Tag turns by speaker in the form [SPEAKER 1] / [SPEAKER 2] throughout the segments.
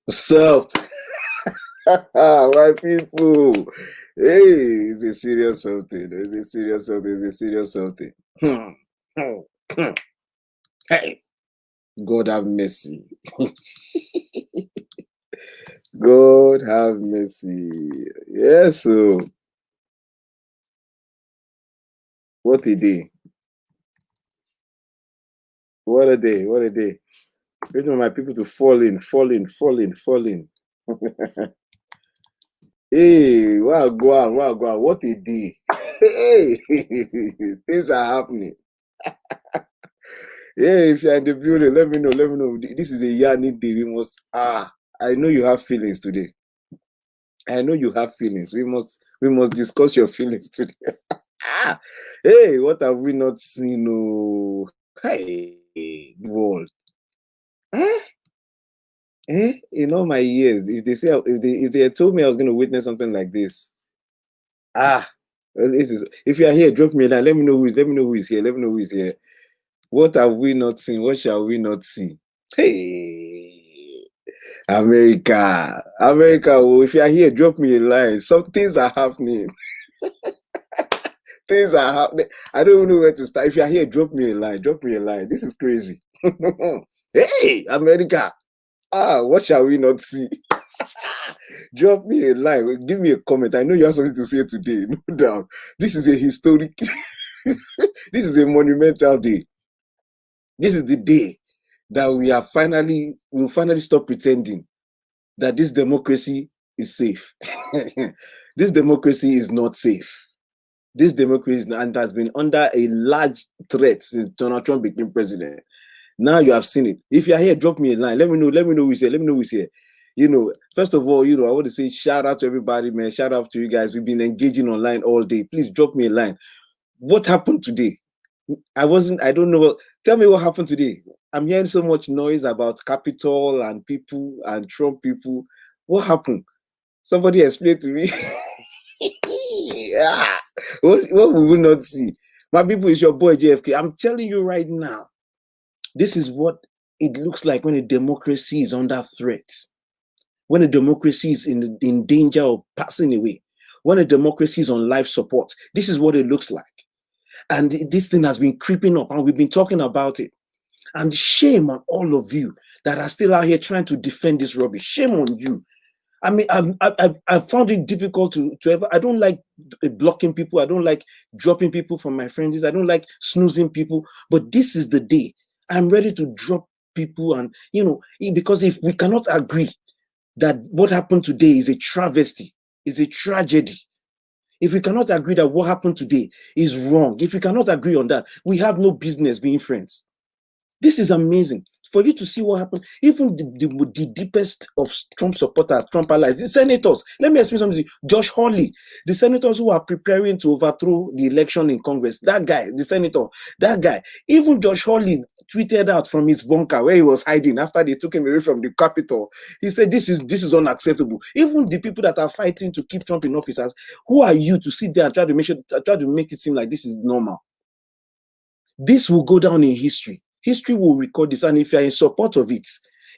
[SPEAKER 1] What's up? My people. Hey, it's a serious something. It's a serious something. It's a serious something. Hey, God have mercy. God have mercy. Yes, so what a day. What a day. What a day. Waiting for my people to fall in, fall in, fall in, fall in. Hey, wow, go on, wow, go on. What a day. Hey, things are happening. Yeah, if you're in the building, let me know. Let me know. This is a yarning day. We must I know you have feelings today. I know you have feelings. We must discuss your feelings today. Ah, hey, what have we not seen? Oh, hey, the world. Eh? In all my years, if they had told me I was going to witness something like this, ah, this is. If you are here, drop me a line. Let me know who is. Let me know who is here. Let me know who is here. What have we not seen? What shall we not see? Hey, America, America. Oh, if you are here, drop me a line. Some things are happening. Things are happening. I don't even know where to start. If you are here, drop me a line. Drop me a line. This is crazy. Hey, America. What shall we not see? Drop me a line. Give me a comment. I know you have something to say today. No doubt. This is a historic. This is a monumental day. This is the day that we'll finally stop pretending that this democracy is safe. This democracy is not safe. This democracy and has been under a large threat since Donald Trump became president. Now you have seen it. If you're here, drop me a line. Let me know. Let me know who's here. Let me know who's here. First of all, I want to say shout out to everybody, man. Shout out to you guys. We've been engaging online all day. Please drop me a line. What happened today? I don't know. Tell me what happened today. I'm hearing so much noise about Capitol and people and Trump people. What happened? Somebody explain to me. Yeah. What will we not see? My people, is your boy JFK. I'm telling you right now, this is what it looks like when a democracy is under threat, when a democracy is in danger of passing away, when a democracy is on life support. This is what it looks like. And this thing has been creeping up, and we've been talking about it. And shame on all of you that are still out here trying to defend this rubbish. Shame on you. I mean, I've found it difficult to ever. I don't like blocking people. I don't like dropping people from my friends. I don't like snoozing people. But this is the day I'm ready to drop people, and because if we cannot agree that what happened today is a travesty, is a tragedy. If we cannot agree that what happened today is wrong, if we cannot agree on that, we have no business being friends. This is amazing. For you to see what happened, even the deepest of Trump supporters, Trump allies, the senators. Let me explain something. Josh Hawley, the senators who are preparing to overthrow the election in Congress, that guy, the senator, that guy, even Josh Hawley tweeted out from his bunker where he was hiding after they took him away from the Capitol. He said, this is unacceptable. Even the people that are fighting to keep Trump in office, who are you to sit there and try to make it seem like this is normal? This will go down in history. History will record this. And if you're in support of it,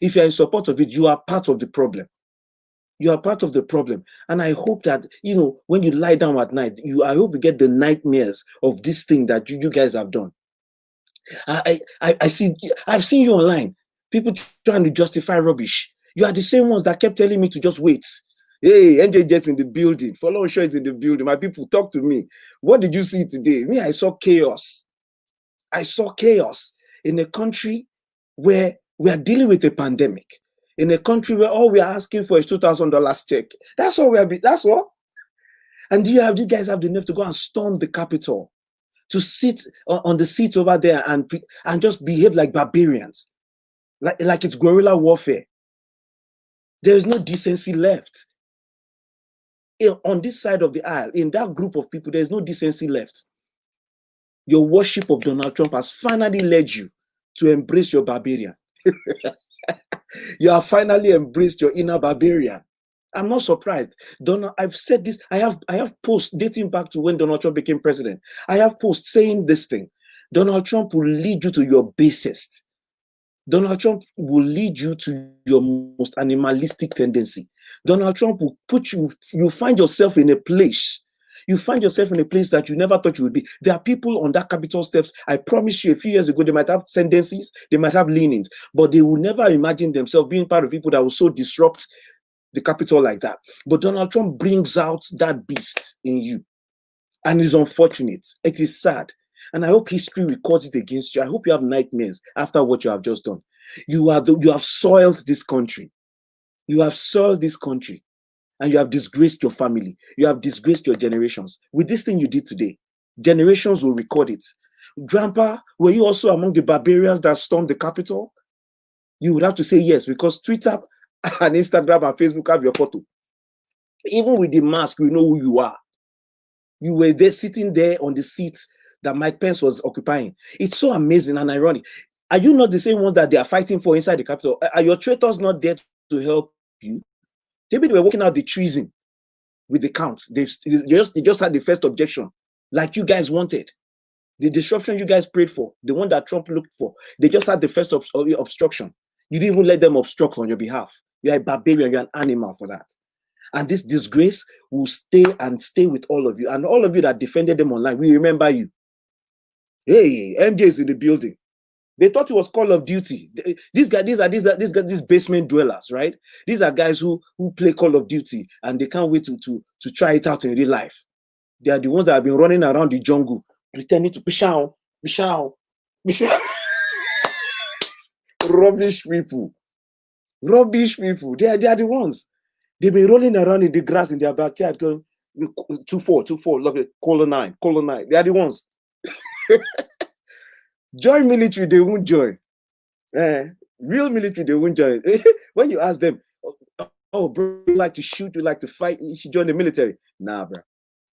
[SPEAKER 1] you are part of the problem. You are part of the problem. And I hope that, when you lie down at night, I hope you get the nightmares of this thing that you guys have done. I've seen you online. People trying to justify rubbish. You are the same ones that kept telling me to just wait. Hey, NJ Jet's in the building. Follow Show is in the building. My people, talk to me. What did you see today? Me, I saw chaos. I saw chaos in a country where we are dealing with a pandemic, in a country where all we are asking for is $2,000 check. That's all we are. That's all. And you guys have the nerve to go and storm the Capitol, to sit on the seats over there and just behave like barbarians, like it's guerrilla warfare. There is no decency left. On this side of the aisle, in that group of people, there is no decency left. Your worship of Donald Trump has finally led you to embrace your barbarian. You have finally embraced your inner barbarian. I'm not surprised. I've said this. I have posts dating back to when Donald Trump became president. I have posts saying this thing. Donald Trump will lead you to your basest. Donald Trump will lead you to your most animalistic tendency. Donald Trump will put you, you find yourself in a place. You find yourself in a place that you never thought you would be. There are people on that Capitol steps. I promise you, a few years ago, they might have tendencies, they might have leanings, but they will never imagine themselves being part of people that will so disrupt the Capitol like that. But Donald Trump brings out that beast in you. And it's unfortunate. It is sad. And I hope history records it against you. I hope you have nightmares after what you have just done. You have soiled this country. You have soiled this country. And you have disgraced your family. You have disgraced your generations. With this thing you did today, generations will record it. Grandpa, were you also among the barbarians that stormed the Capitol? You would have to say yes, because Twitter and Instagram and Facebook have your photo. Even with the mask, we know who you are. You were there sitting there on the seat that Mike Pence was occupying. It's so amazing and ironic. Are you not the same ones that they are fighting for inside the Capitol? Are your traitors not there to help you? Maybe they were working out the treason with the count. They just had the first objection, like you guys wanted. The disruption you guys prayed for, the one that Trump looked for, they just had the first obstruction. You didn't even let them obstruct on your behalf. You're a barbarian, you're an animal for that. And this disgrace will stay with all of you. And all of you that defended them online, we remember you. Hey, MJ is in the building. They thought it was Call of Duty. These basement dwellers, right? These are guys who play Call of Duty and they can't wait to try it out in real life. They are the ones that have been running around the jungle, pretending to pishow. Rubbish people. Rubbish people. They are the ones. They've been rolling around in the grass in their backyard going 2-4, look at color 9. They are the ones. Join military, they won't join. Real military, they won't join. When you ask them, oh, bro, you like to shoot, you like to fight, you should join the military. Nah, bro.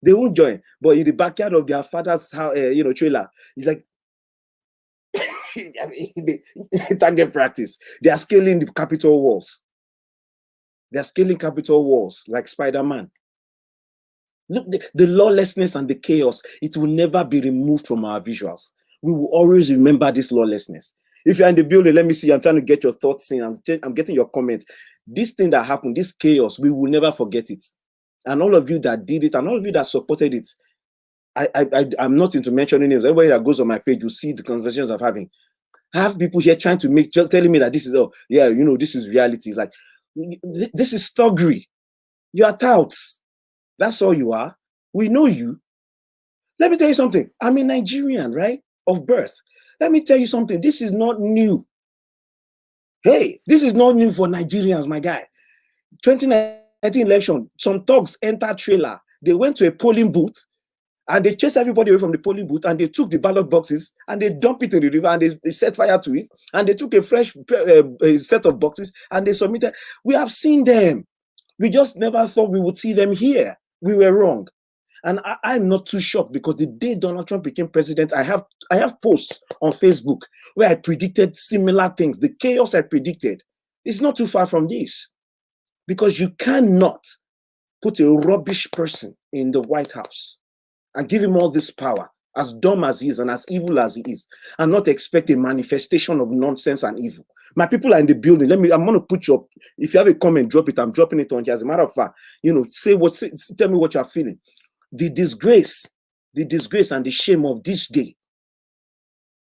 [SPEAKER 1] They won't join. But in the backyard of their father's house, trailer, it's like, target practice. They are scaling the Capitol walls. They are scaling Capitol walls like Spider-Man. Look, the lawlessness and the chaos, it will never be removed from our visuals. We will always remember this lawlessness. If you're in the building, let me see. I'm trying to get your thoughts in. I'm getting your comments. This thing that happened, this chaos, we will never forget it. And all of you that did it, and all of you that supported it, I'm not into mentioning it. Everybody that goes on my page, you see the conversations I'm having. I have people here trying to telling me that this is, this is reality. Like, this is thuggery. You are touts. That's all you are. We know you. Let me tell you something. I'm a Nigerian, right? Of birth. Let me tell you something. This is not new. Hey, this is not new for Nigerians, my guy. 2019 election, some thugs entered trailer. They went to a polling booth and they chased everybody away from the polling booth and they took the ballot boxes and they dumped it in the river and they set fire to it and they took a fresh set of boxes and they submitted. We have seen them. We just never thought we would see them here. We were wrong. And I'm not too shocked because the day Donald Trump became president, I have posts on Facebook where I predicted similar things. The chaos I predicted is not too far from this, because you cannot put a rubbish person in the White House and give him all this power, as dumb as he is and as evil as he is, and not expect a manifestation of nonsense and evil. My people are in the building. I'm going to put your, if you have a comment, drop it. I'm dropping it on here. As a matter of fact, tell me what you're feeling. The disgrace and the shame of this day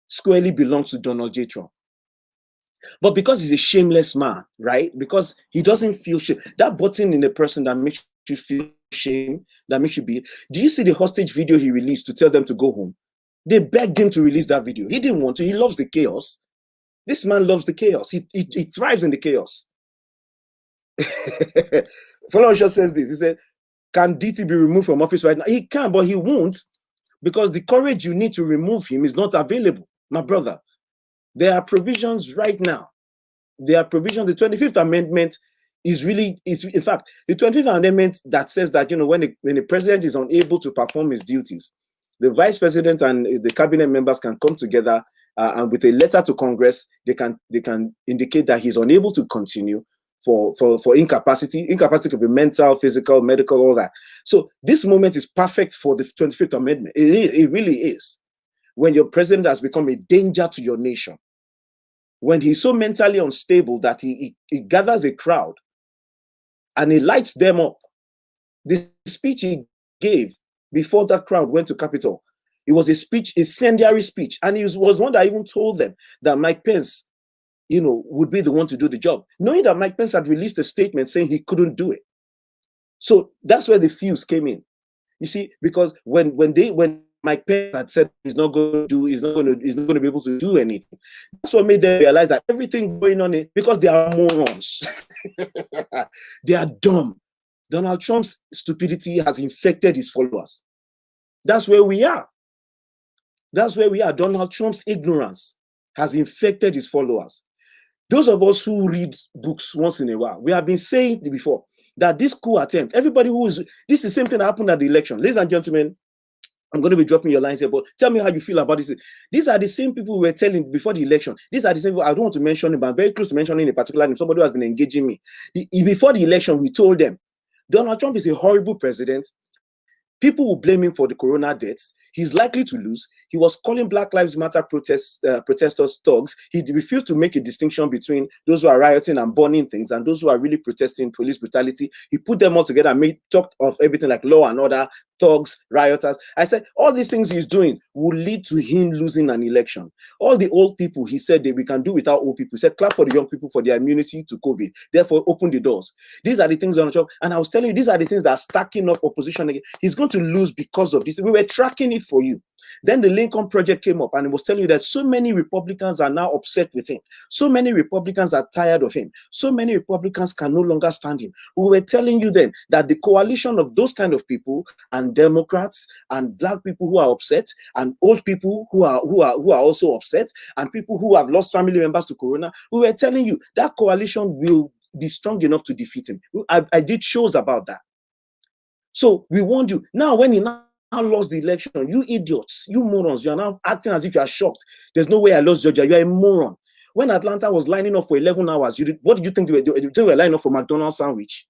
[SPEAKER 1] squarely belongs to Donald J. Trump. But because he's a shameless man, right? Because he doesn't feel shame. That button in a person that makes you feel shame, that makes you be. Do you see the hostage video he released to tell them to go home? They begged him to release that video. He didn't want to. He loves the chaos. This man loves the chaos. He thrives in the chaos. Follower says this. He said, can DT be removed from office right now? He can, but he won't, because the courage you need to remove him is not available, my brother. There are provisions right now. There are provisions. The 25th Amendment is in fact, the 25th Amendment that says that, when the president is unable to perform his duties, the vice president and the cabinet members can come together and with a letter to Congress, they can indicate that he's unable to continue for incapacity. Incapacity could be mental, physical, medical, all that. So this moment is perfect for the 25th Amendment. It really is. When your president has become a danger to your nation, when he's so mentally unstable that he gathers a crowd and he lights them up. The speech he gave before that crowd went to Capitol, it was a speech, incendiary speech. And he was one that even told them that Mike Pence, would be the one to do the job, knowing that Mike Pence had released a statement saying he couldn't do it. So that's where the fuse came in. You see, because when Mike Pence had said he's not going to be able to do anything, that's what made them realize that everything going on because they are morons. They are dumb. Donald Trump's stupidity has infected his followers. That's where we are. That's where we are. Donald Trump's ignorance has infected his followers. Those of us who read books once in a while, we have been saying before that this coup attempt, this is the same thing that happened at the election. Ladies and gentlemen, I'm going to be dropping your lines here, but tell me how you feel about this. These are the same people we were telling before the election. These are the same people, I don't want to mention him, but I'm very close to mentioning a particular name, somebody who has been engaging me. Before the election, we told them, Donald Trump is a horrible president. People will blame him for the corona deaths. He's likely to lose. He was calling Black Lives Matter protesters thugs. He refused to make a distinction between those who are rioting and burning things and those who are really protesting police brutality. He put them all together and talked of everything like law and order, thugs, rioters. I said, all these things he's doing will lead to him losing an election. All the old people, he said that we can do without old people. He said, clap for the young people for their immunity to COVID. Therefore, open the doors. These are the things on the job. And I was telling you, these are the things that are stacking up opposition again. He's going to lose because of this. We were tracking it for you. Then the Lincoln Project came up and it was telling you that so many Republicans are now upset with him. So many Republicans are tired of him. So many Republicans can no longer stand him. We were telling you then that the coalition of those kind of people and Democrats and Black people who are upset and old people who are also upset and people who have lost family members to corona, we were telling you that coalition will be strong enough to defeat him. I did shows about that. So we warned you. Now when he now lost the election, you idiots, you morons, you are now acting as if you are shocked. There's no way I lost Georgia. You are a moron. When Atlanta was lining up for 11 hours, what did you think they were doing? You think they were lining up for McDonald's sandwich?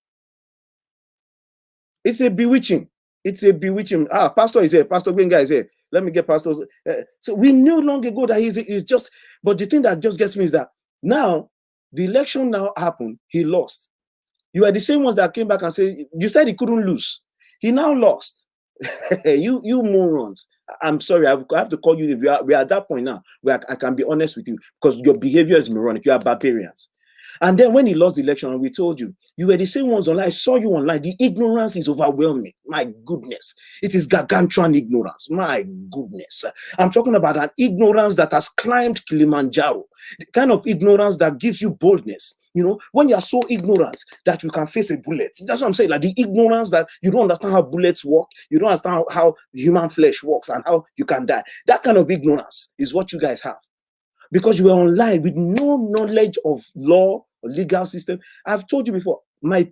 [SPEAKER 1] It's a bewitching. It's a bewitching. Pastor is here. Pastor Gwenga is here. Let me get pastors. So we knew long ago that he's just, but the thing that just gets me is that now the election now happened. He lost. You are the same ones that came back and said, you said he couldn't lose. He now lost. you morons. I'm sorry, I have to call you. We are at that point now where I can be honest with you because your behavior is moronic. You are barbarians. And then when he lost the election, and we told you, you were the same ones online. I saw you online. The ignorance is overwhelming. My goodness. It is gargantuan ignorance. My goodness. I'm talking about an ignorance that has climbed Kilimanjaro. The kind of ignorance that gives you boldness. You know, when you are so ignorant that you can face a bullet. That's what I'm saying. Like the ignorance that you don't understand how bullets work. You don't understand how human flesh works and how you can die. That kind of ignorance is what you guys have. Because you were online with no knowledge of law or legal system. I've told you before, my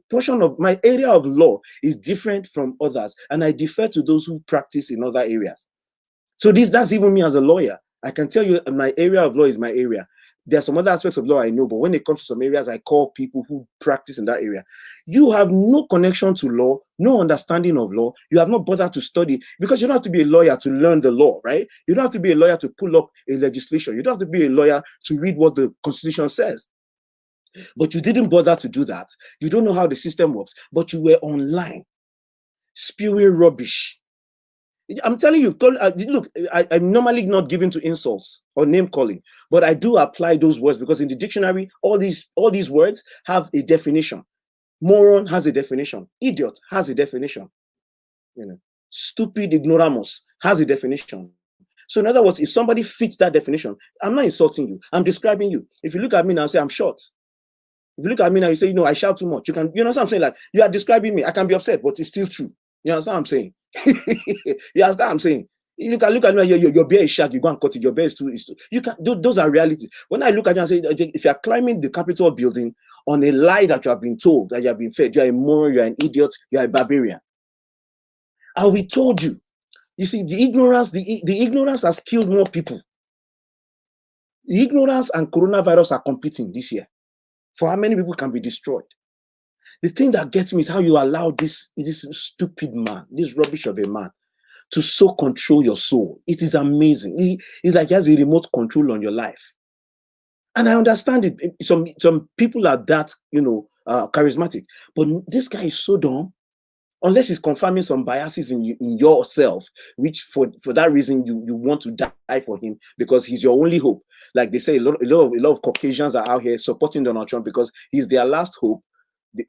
[SPEAKER 1] area of law is different from others, and I defer to those who practice in other areas. So that's even me as a lawyer. I can tell you my area of law is my area. There are some other aspects of law I know, but when it comes to some areas, I call people who practice in that area. You have no connection to law, no understanding of law. You have not bothered to study because you don't have to be a lawyer to learn the law, right? You don't have to be a lawyer to pull up a legislation. You don't have to be a lawyer to read what the Constitution says. But you didn't bother to do that. You don't know how the system works, but you were online spewing rubbish. I'm telling you, look, I'm normally not given to insults or name calling, but I do apply those words because in the dictionary, all these words have a definition. Moron has a definition. Idiot has a definition. You know, stupid ignoramus has a definition. So in other words, if somebody fits that definition, I'm not insulting you. I'm describing you. If you look at me now and say I'm short, if you look at me now, you say, you know, I shout too much. You know what I'm saying? Like you are describing me. I can be upset, but it's still true. You understand what I'm saying? You understand what I'm saying? You can look at me, your bear is sharp, you go and cut it, your bear is too. You can those are realities. When I look at you and say, if you are climbing the Capitol building on a lie that you have been told, that you have been fed, you are a moron, you are an idiot, you are a barbarian. And we told you. You see, the ignorance has killed more people. The ignorance and coronavirus are competing this year for how many people can be destroyed. The thing that gets me is how you allow this stupid man, this rubbish of a man, to so control your soul. It is amazing. It's like he has a remote control on your life. And I understand it. Some people are that, charismatic, but this guy is so dumb. Unless he's confirming some biases in yourself, which for that reason you want to die for him because he's your only hope. Like they say, a lot of Caucasians are out here supporting Donald Trump because he's their last hope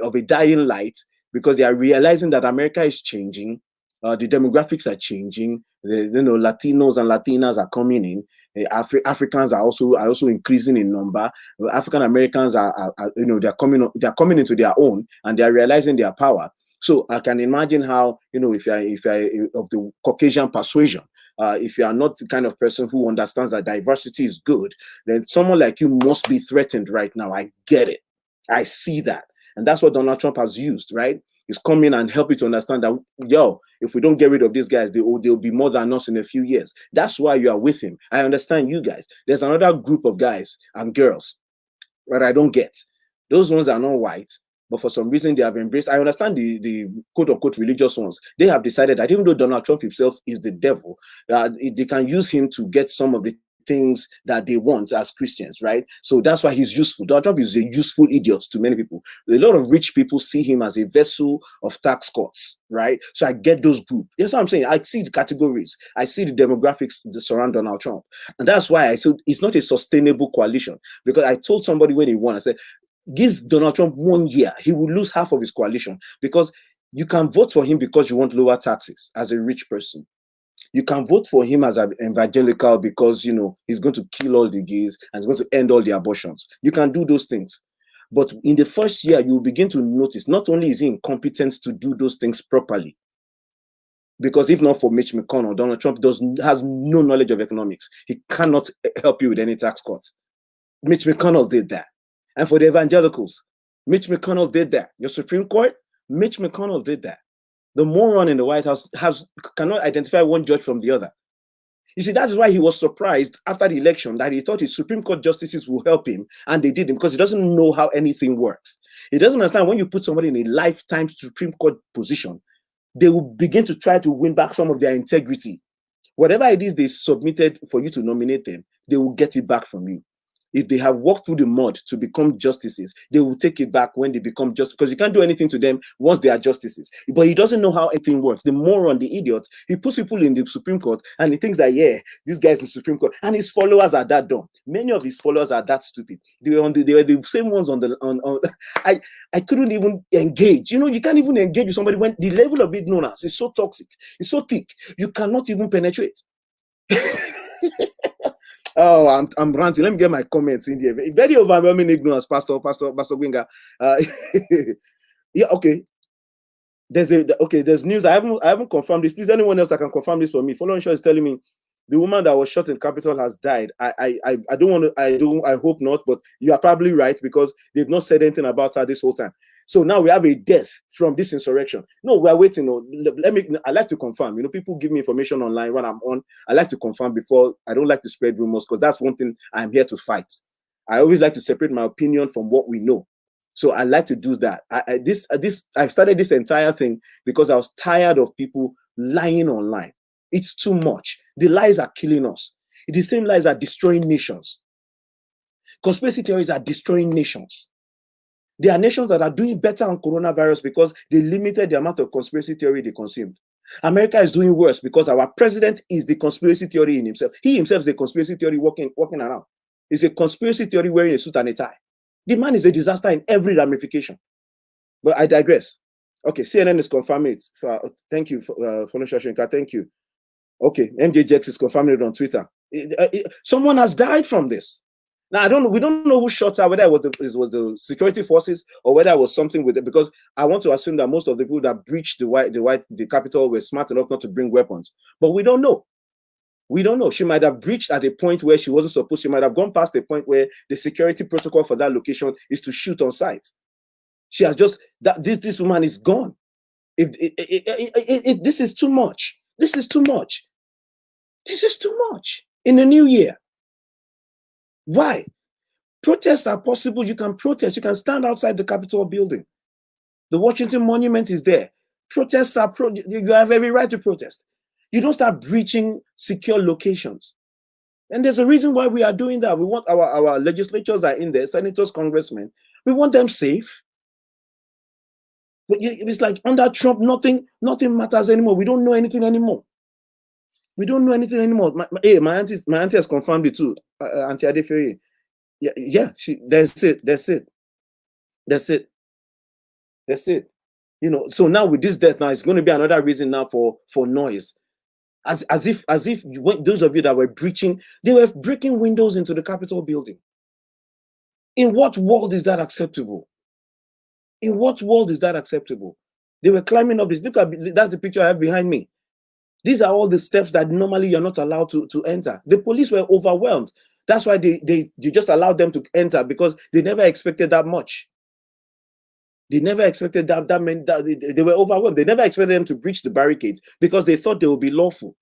[SPEAKER 1] of a dying light, because they are realizing that America is changing, the demographics are changing, Latinos and Latinas are coming in. Africans are also increasing in number. African Americans are they're coming into their own, and they are realizing their power. So I can imagine how, if you're of the Caucasian persuasion, if you are not the kind of person who understands that diversity is good, then someone like you must be threatened right now. I get it. I see that. And that's what Donald Trump has used, right? He's come in and help you to understand that, if we don't get rid of these guys, they'll be more than us in a few years. That's why you are with him. I understand you guys. There's another group of guys and girls that I don't get. Those ones are not white, but for some reason they have embraced. I understand the quote unquote religious ones. They have decided that even though Donald Trump himself is the devil, they can use him to get some of the things that they want as Christians, right? So that's why he's useful. Donald Trump is a useful idiot to many people. A lot of rich people see him as a vessel of tax cuts, right? So I get those groups. That's what I'm saying. I see the categories. I see the demographics that surround Donald Trump. And that's why I said it's not a sustainable coalition. Because I told somebody when he won, I said, give Donald Trump 1 year, he will lose half of his coalition, because you can vote for him because you want lower taxes as a rich person. You can vote for him as an evangelical because he's going to kill all the gays and he's going to end all the abortions. You can do those things. But in the first year, you begin to notice not only is he incompetent to do those things properly, because if not for Mitch McConnell, Donald Trump has no knowledge of economics. He cannot help you with any tax cuts. Mitch McConnell did that. And for the evangelicals, Mitch McConnell did that. Your Supreme Court, Mitch McConnell did that. The moron in the White House cannot identify one judge from the other. You see, that is why he was surprised after the election that he thought his Supreme Court justices will help him, and they didn't, because he doesn't know how anything works. He doesn't understand when you put somebody in a lifetime Supreme Court position, they will begin to try to win back some of their integrity. Whatever it is they submitted for you to nominate them, they will get it back from you. If they have walked through the mud to become justices, they will take it back when they become just, because you can't do anything to them once they are justices. But he doesn't know how anything works. The moron, the idiot, he puts people in the Supreme Court and he thinks that, this guy's in the Supreme Court, and his followers are that dumb. Many of his followers are that stupid. They were the same ones on. I couldn't even engage. You can't even engage with somebody when the level of ignorance is so toxic, it's so thick, you cannot even penetrate. Oh, I'm ranting. Let me get my comments in there. Very overwhelming ignorance, Pastor Gwinga. Yeah, okay. There's news. I haven't confirmed this. Please, anyone else that can confirm this for me. Following show is telling me the woman that was shot in Capitol has died. I don't want to. I hope not. But you are probably right, because they've not said anything about her this whole time. So now we have a death from this insurrection. No, we are waiting. I like to confirm. People give me information online when I'm on. I like to confirm before. I don't like to spread rumors, because that's one thing I'm here to fight. I always like to separate my opinion from what we know. So I like to do that. I started this entire thing because I was tired of people lying online. It's too much. The lies are killing us. The same lies are destroying nations. Conspiracy theories are destroying nations. There are nations that are doing better on coronavirus because they limited the amount of conspiracy theory they consumed. America is doing worse because our president is the conspiracy theory in himself. He himself is a conspiracy theory walking around. He's a conspiracy theory wearing a suit and a tie. The man is a disaster in every ramification. But I digress. Okay, CNN is confirming it. Thank you, Fonosha. Thank you. Okay, MJJX is confirming it on Twitter. Someone has died from this. Now we don't know who shot her, whether it was the security forces or whether it was something with it, because I want to assume that most of the people that breached the Capitol were smart enough not to bring weapons. But we don't know. We don't know. She might have breached at a point where she wasn't supposed. She might have gone past the point where the security protocol for that location is to shoot on sight. She has just this woman is gone. This is too much. This is too much. This is too much in the new year. Why? Protests are possible. You can protest. You can stand outside the Capitol building. The Washington Monument is there. Protests are you have every right to protest. You don't start breaching secure locations. And there's a reason why we are doing that. We want our legislatures are in there, senators, congressmen. We want them safe. But it's like under Trump, nothing matters anymore. We don't know anything anymore. We don't know anything anymore. My auntie has confirmed it too. Auntie Adefeye. Yeah. That's it. You know. So now with this death, now it's going to be another reason now for noise. As if those of you that were breaching, they were breaking windows into the Capitol building. In what world is that acceptable? In what world is that acceptable? They were climbing up this. Look at that's the picture I have behind me. These are all the steps that normally you're not allowed to enter. The police were overwhelmed. That's why they just allowed them to enter, because they never expected that much. They never expected that meant that they were overwhelmed. They never expected them to breach the barricades because they thought they would be lawful.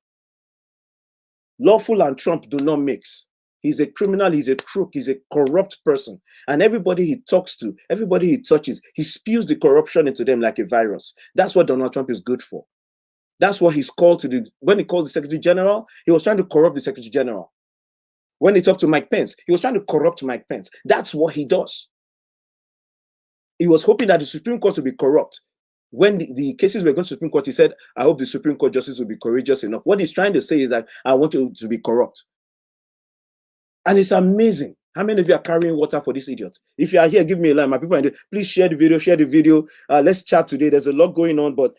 [SPEAKER 1] Lawful and Trump do not mix. He's a criminal, he's a crook, he's a corrupt person. And everybody he talks to, everybody he touches, he spews the corruption into them like a virus. That's what Donald Trump is good for. That's what he's called to do. When he called the Secretary General, he was trying to corrupt the Secretary General. When he talked to Mike Pence, he was trying to corrupt Mike Pence. That's what he does. He was hoping that the Supreme Court would be corrupt. When the cases were going to the Supreme Court, he said, I hope the Supreme Court justice will be courageous enough. What he's trying to say is that I want you to be corrupt. And it's amazing. How many of you are carrying water for this idiot? If you are here, give me a line. My people, please share the video. Let's chat today. There's a lot going on, but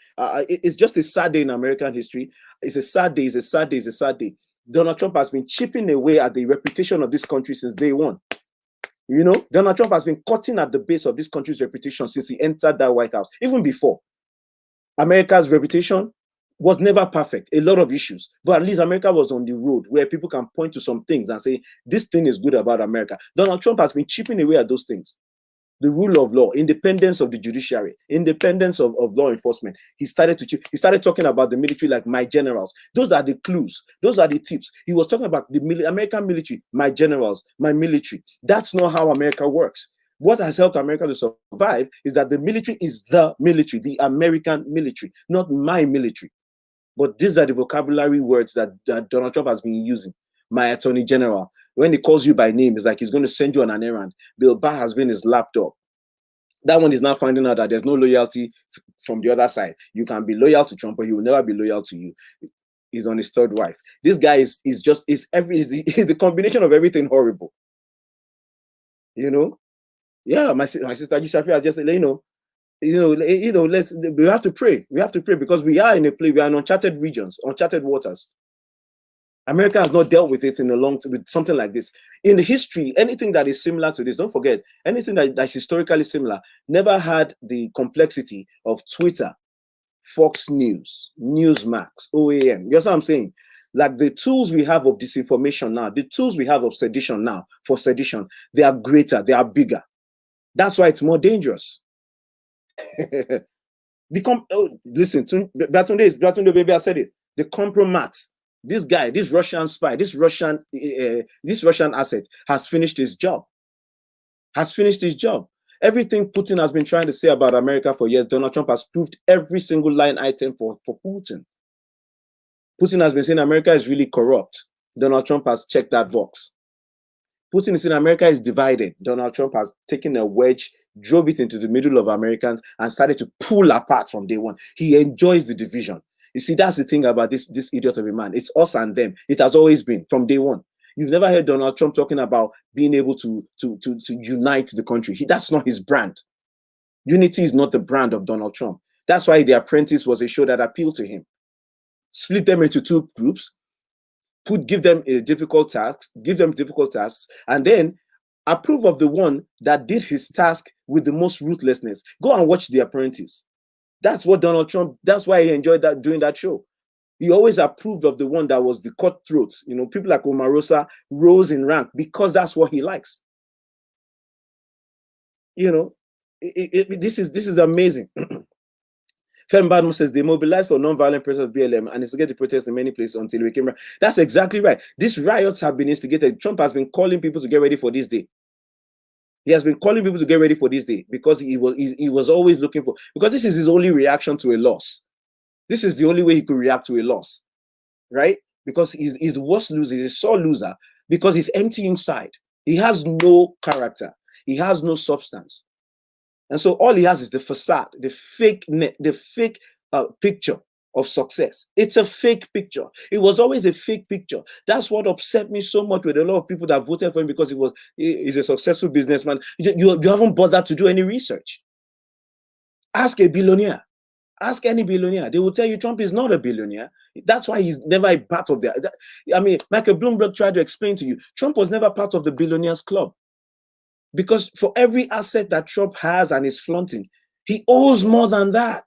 [SPEAKER 1] it's just a sad day in American history. It's a sad day. Donald Trump has been chipping away at the reputation of this country since day one. You know, Donald Trump has been cutting at the base of this country's reputation since he entered that White House. Even before, America's reputation was never perfect. A lot of issues. But at least America was on the road where people can point to some things and say, this thing is good about America. Donald Trump has been chipping away at those things. The rule of law, independence of the judiciary, independence of law enforcement. He started talking about the military like my generals. Those are the clues. Those are the tips. He was talking about the American military, my generals, my military. That's not how America works. What has helped America to survive is that the military is the military, the American military, not my military. But these are the vocabulary words that Donald Trump has been using. My attorney general. When he calls you by name, it's like he's going to send you on an errand. Bill Barr has been his lapdog. That one is now finding out that there's no loyalty from the other side. You can be loyal to Trump, but he will never be loyal to you. He's on his third wife. This guy is the combination of everything horrible. You know? Yeah, my sister Gisafia just said, we have to pray. We have to pray because we are in a place, we are in uncharted regions, uncharted waters. America has not dealt with it with something like this. In the history, anything that is similar to this, don't forget, anything that's historically similar never had the complexity of Twitter, Fox News, Newsmax, OAM. You know what I'm saying? Like the tools we have of disinformation now, the tools we have of sedition now, for sedition, they are greater, they are bigger. That's why it's more dangerous. Listen, Batunde, baby, I said it. The compromat. This guy, this Russian spy, this Russian asset has finished his job. Everything Putin has been trying to say about America for years, Donald Trump has proved every single line item for Putin. Putin has been saying America is really corrupt. Donald Trump has checked that box. Putin is saying America is divided. Donald Trump has taken a wedge, drove it into the middle of Americans, and started to pull apart from day one. He enjoys the division. You see, that's the thing about this idiot of a man. It's us and them. It has always been from day one. You've never heard Donald Trump talking about being able to unite the country. That's not his brand. Unity is not the brand of Donald Trump. That's why The Apprentice was a show that appealed to him. Split them into two groups, give them difficult tasks, and then approve of the one that did his task with the most ruthlessness. Go and watch The Apprentice. That's what Donald Trump, that's why he enjoyed doing that show. He always approved of the one that was the cutthroat. You know, people like Omarosa rose in rank because that's what he likes. You know, this is amazing. Fem Badmo says they mobilized for non-violent protest of BLM and instigated protests in many places until we came back. That's exactly right. These riots have been instigated. Trump has been calling people to get ready for this day. He has been calling people to get ready for this day because he was always looking for, because this is his only reaction to a loss. This is the only way he could react to a loss, right? Because he's the worst loser, he's a sore loser. because he's empty inside. He has no character. He has no substance. And so all he has is the facade, the fake picture of success. It's a fake picture. It was always a fake picture. That's what upset me so much with a lot of people that voted for him, because he's a successful businessman. You haven't bothered to do any research. Ask a billionaire. Ask any billionaire. They will tell you Trump is not a billionaire. That's why he's never a part of the. I mean, Michael Bloomberg tried to explain to you, Trump was never part of the billionaires club. Because for every asset that Trump has and is flaunting, he owes more than that.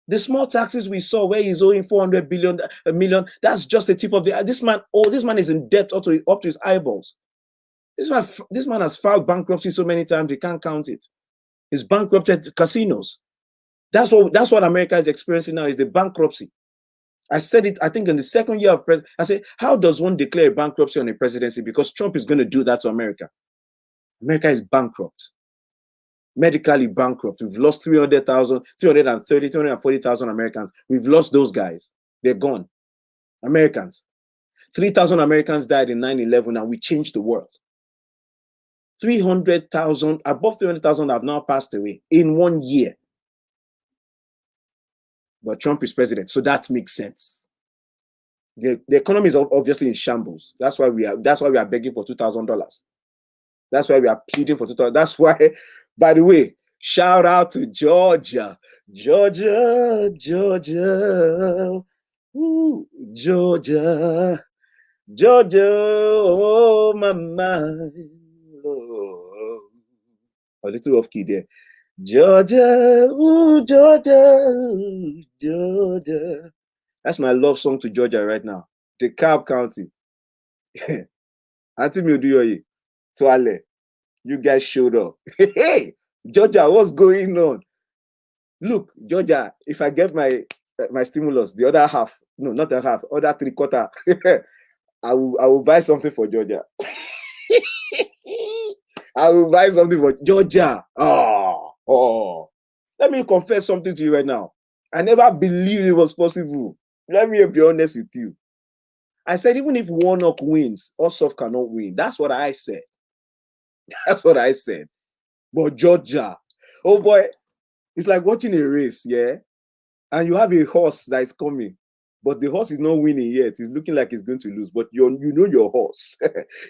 [SPEAKER 1] The small taxes we saw where he's owing 400 billion, a million, that's just the tip of the. This man is in debt up to his eyeballs. This man has filed bankruptcy so many times he can't count it. He's bankrupted casinos. That's what America is experiencing now, is the bankruptcy. I said it, I think, in the second year of president. I said, how does one declare a bankruptcy on a presidency? Because Trump is going to do that to America. America is bankrupt. Medically bankrupt. We've lost 340,000 Americans. We've lost those guys. They're gone. Americans. 3,000 Americans died in 9/11, and we changed the world. 300,000, above 300,000 have now passed away in 1 year. But Trump is president, so that makes sense. The economy is obviously in shambles. That's why we are begging for $2,000. That's why we are pleading for $2,000. That's why, by the way, shout out to Georgia. Georgia. Ooh, Georgia. Oh, my mind. Oh, a little off key there. Georgia. Ooh, Georgia. That's my love song to Georgia right now. DeKalb County. Auntie Mioduyoye. Toale, you guys showed up. Hey, Georgia, what's going on? Look, Georgia, if I get my stimulus, the other half, no, not the half, other 3/4, I will buy something for Georgia. I will buy something for Georgia. Oh. Let me confess something to you right now. I never believed it was possible. Let me be honest with you. I said, even if Warnock wins, Ossoff cannot win. That's what I said. That's what I said. But Georgia, oh boy, it's like watching a race, yeah? And you have a horse that is coming, but the horse is not winning yet. It's looking like it's going to lose, but you know your horse.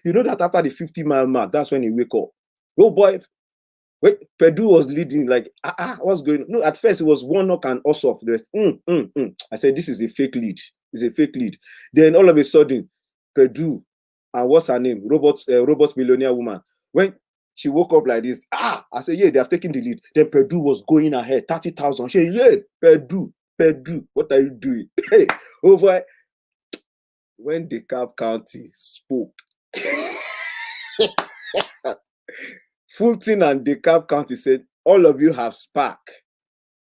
[SPEAKER 1] You know that after the 50-mile mark, that's when you wake up. Oh boy, wait, Perdue was leading, like, what's going on? No, at first it was Warnock and Ossoff. The rest, I said, this is a fake lead. It's a fake lead. Then all of a sudden, Perdue, and what's her name? Robots millionaire woman. When she woke up like this, I said, yeah, they have taken the lead. Then Perdue was going ahead, 30,000. She said, yeah, Perdue, what are you doing? Hey, oh boy. When DeKalb County spoke, Fulton and DeKalb County said, all of you have spark.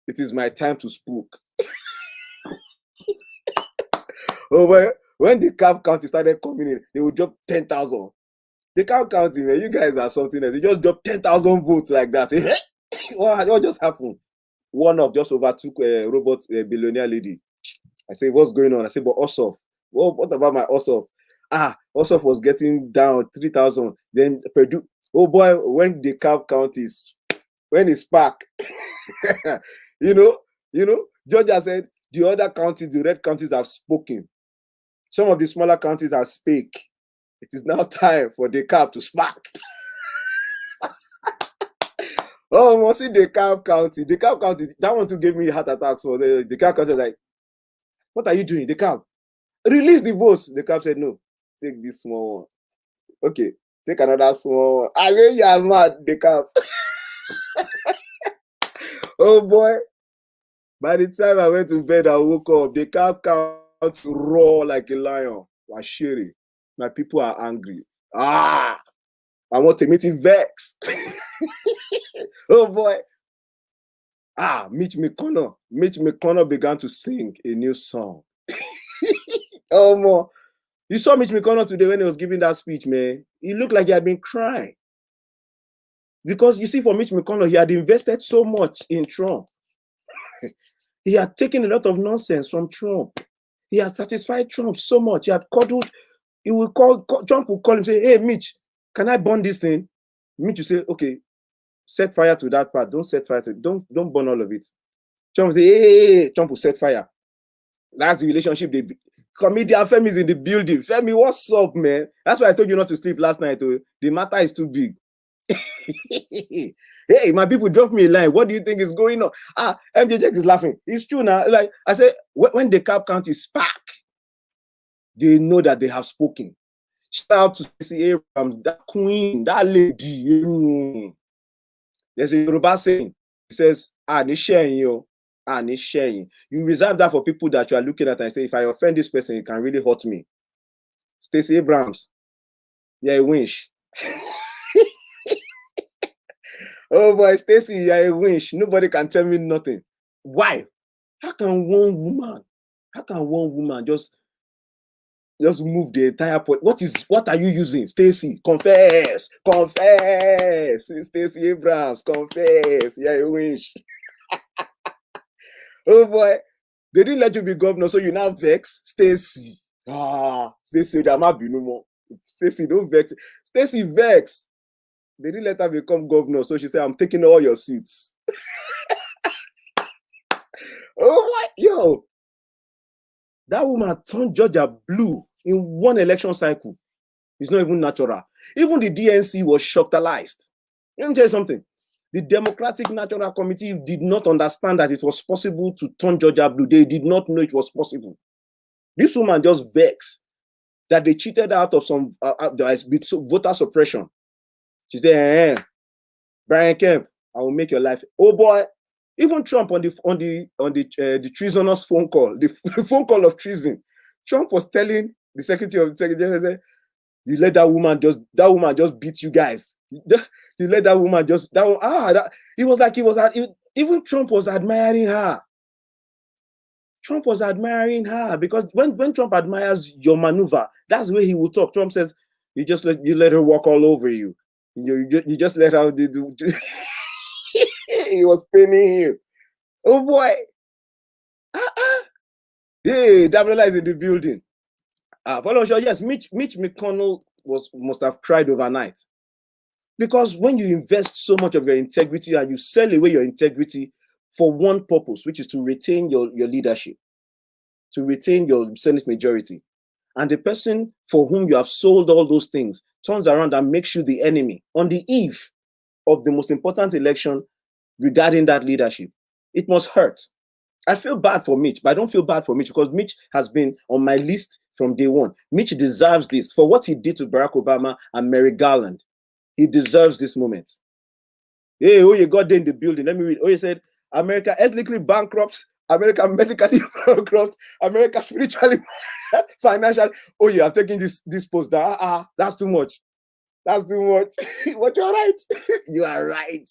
[SPEAKER 1] It is my time to spook. Oh boy, when DeKalb County started coming in, they would drop 10,000. DeKalb County, man, you guys are something else. They just dropped 10,000 votes like that. What just happened? Warnock just overtook robot billionaire lady. I say, what's going on? I say, but Ossoff. Well, what about my Ossoff? Ossoff was getting down 3,000. Then Perdue. Oh boy, when DeKalb County when it's spark, you know, Georgia said the other counties, the red counties have spoken. Some of the smaller counties have speak. It is now time for DeKalb to spark. Oh, must see DeKalb County. DeKalb County, that one too gave me heart attacks. So the DeKalb County like, what are you doing, DeKalb? Release the votes. DeKalb said, no, take this small one. Okay, take another small one. I say, you are mad, DeKalb. Oh boy. By the time I went to bed, I woke up. DeKalb County roar like a lion. Washiri. My people are angry. I want to meet him vex. Oh boy. Mitch McConnell began to sing a new song. Oh more. You saw Mitch McConnell today when he was giving that speech, man. He looked like he had been crying. Because you see, for Mitch McConnell, he had invested so much in Trump. He had taken a lot of nonsense from Trump. He had satisfied Trump so much. He had cuddled He will call Trump will call him, say, hey, Mitch, can I burn this thing? Mitch will say, okay, set fire to that part. Don't set fire to it. Don't burn all of it. Trump will say, hey. Trump will set fire. That's the relationship they comedian Femi is in the building. Femi, what's up, man? That's why I told you not to sleep last night. Oh. The matter is too big. Hey, my people, drop me a line. What do you think is going on? MJJ is laughing. It's true now. Like I said, when the cap count is spark, they know that they have spoken. Shout out to Stacey Abrams, that queen, that lady. There's a Yoruba saying, it says, ni sharing you. Ni sharing. You reserve that for people that you are looking at and say, if I offend this person, it can really hurt me. Stacey Abrams, you're a winch. Oh boy, Stacey, you're a winch. Nobody can tell me nothing. Why? How can one woman just move the entire point? What are you using? Stacey, confess. Stacey Abrams, confess. You're a winch. Oh boy, they didn't let you be governor, so you now vex. Stacey. Stacey, there might be no more. Stacey, don't vex. Stacey vex. They didn't let her become governor, so she said, I'm taking all your seats. Oh my, yo. That woman turned Georgia blue in one election cycle. It's not even natural. Even the DNC was shocked-alized. Let me tell you something. The Democratic National Committee did not understand that it was possible to turn Georgia blue. They did not know it was possible. This woman just vexed that they cheated out of some voter suppression. She said, Brian Kemp, I will make your life. Oh boy, even Trump on the treasonous phone call, the phone call of treason, Trump was telling the Secretary of the Secretary, you let that woman just beat you guys. You let that woman just even Trump was admiring her. Trump was admiring her because when Trump admires your maneuver, that's the way he will talk. Trump says, you let her walk all over you. You just let her do. He was paining him. Oh boy. Hey, Dabiola is in the building. Yes, Mitch McConnell must have cried overnight. Because when you invest so much of your integrity and you sell away your integrity for one purpose, which is to retain your leadership, to retain your Senate majority, and the person for whom you have sold all those things turns around and makes you the enemy on the eve of the most important election regarding that leadership, it must hurt. I feel bad for Mitch, but I don't feel bad for Mitch because Mitch has been on my list from day one. Mitch deserves this for what he did to Barack Obama and Merrick Garland. He deserves this moment. Hey, you got there in the building. Let me read. You said, America ethnically bankrupt, America medically bankrupt, America spiritually, financially. Yeah, I'm taking this post down. That's too much. That's too much. But you're right. You are right.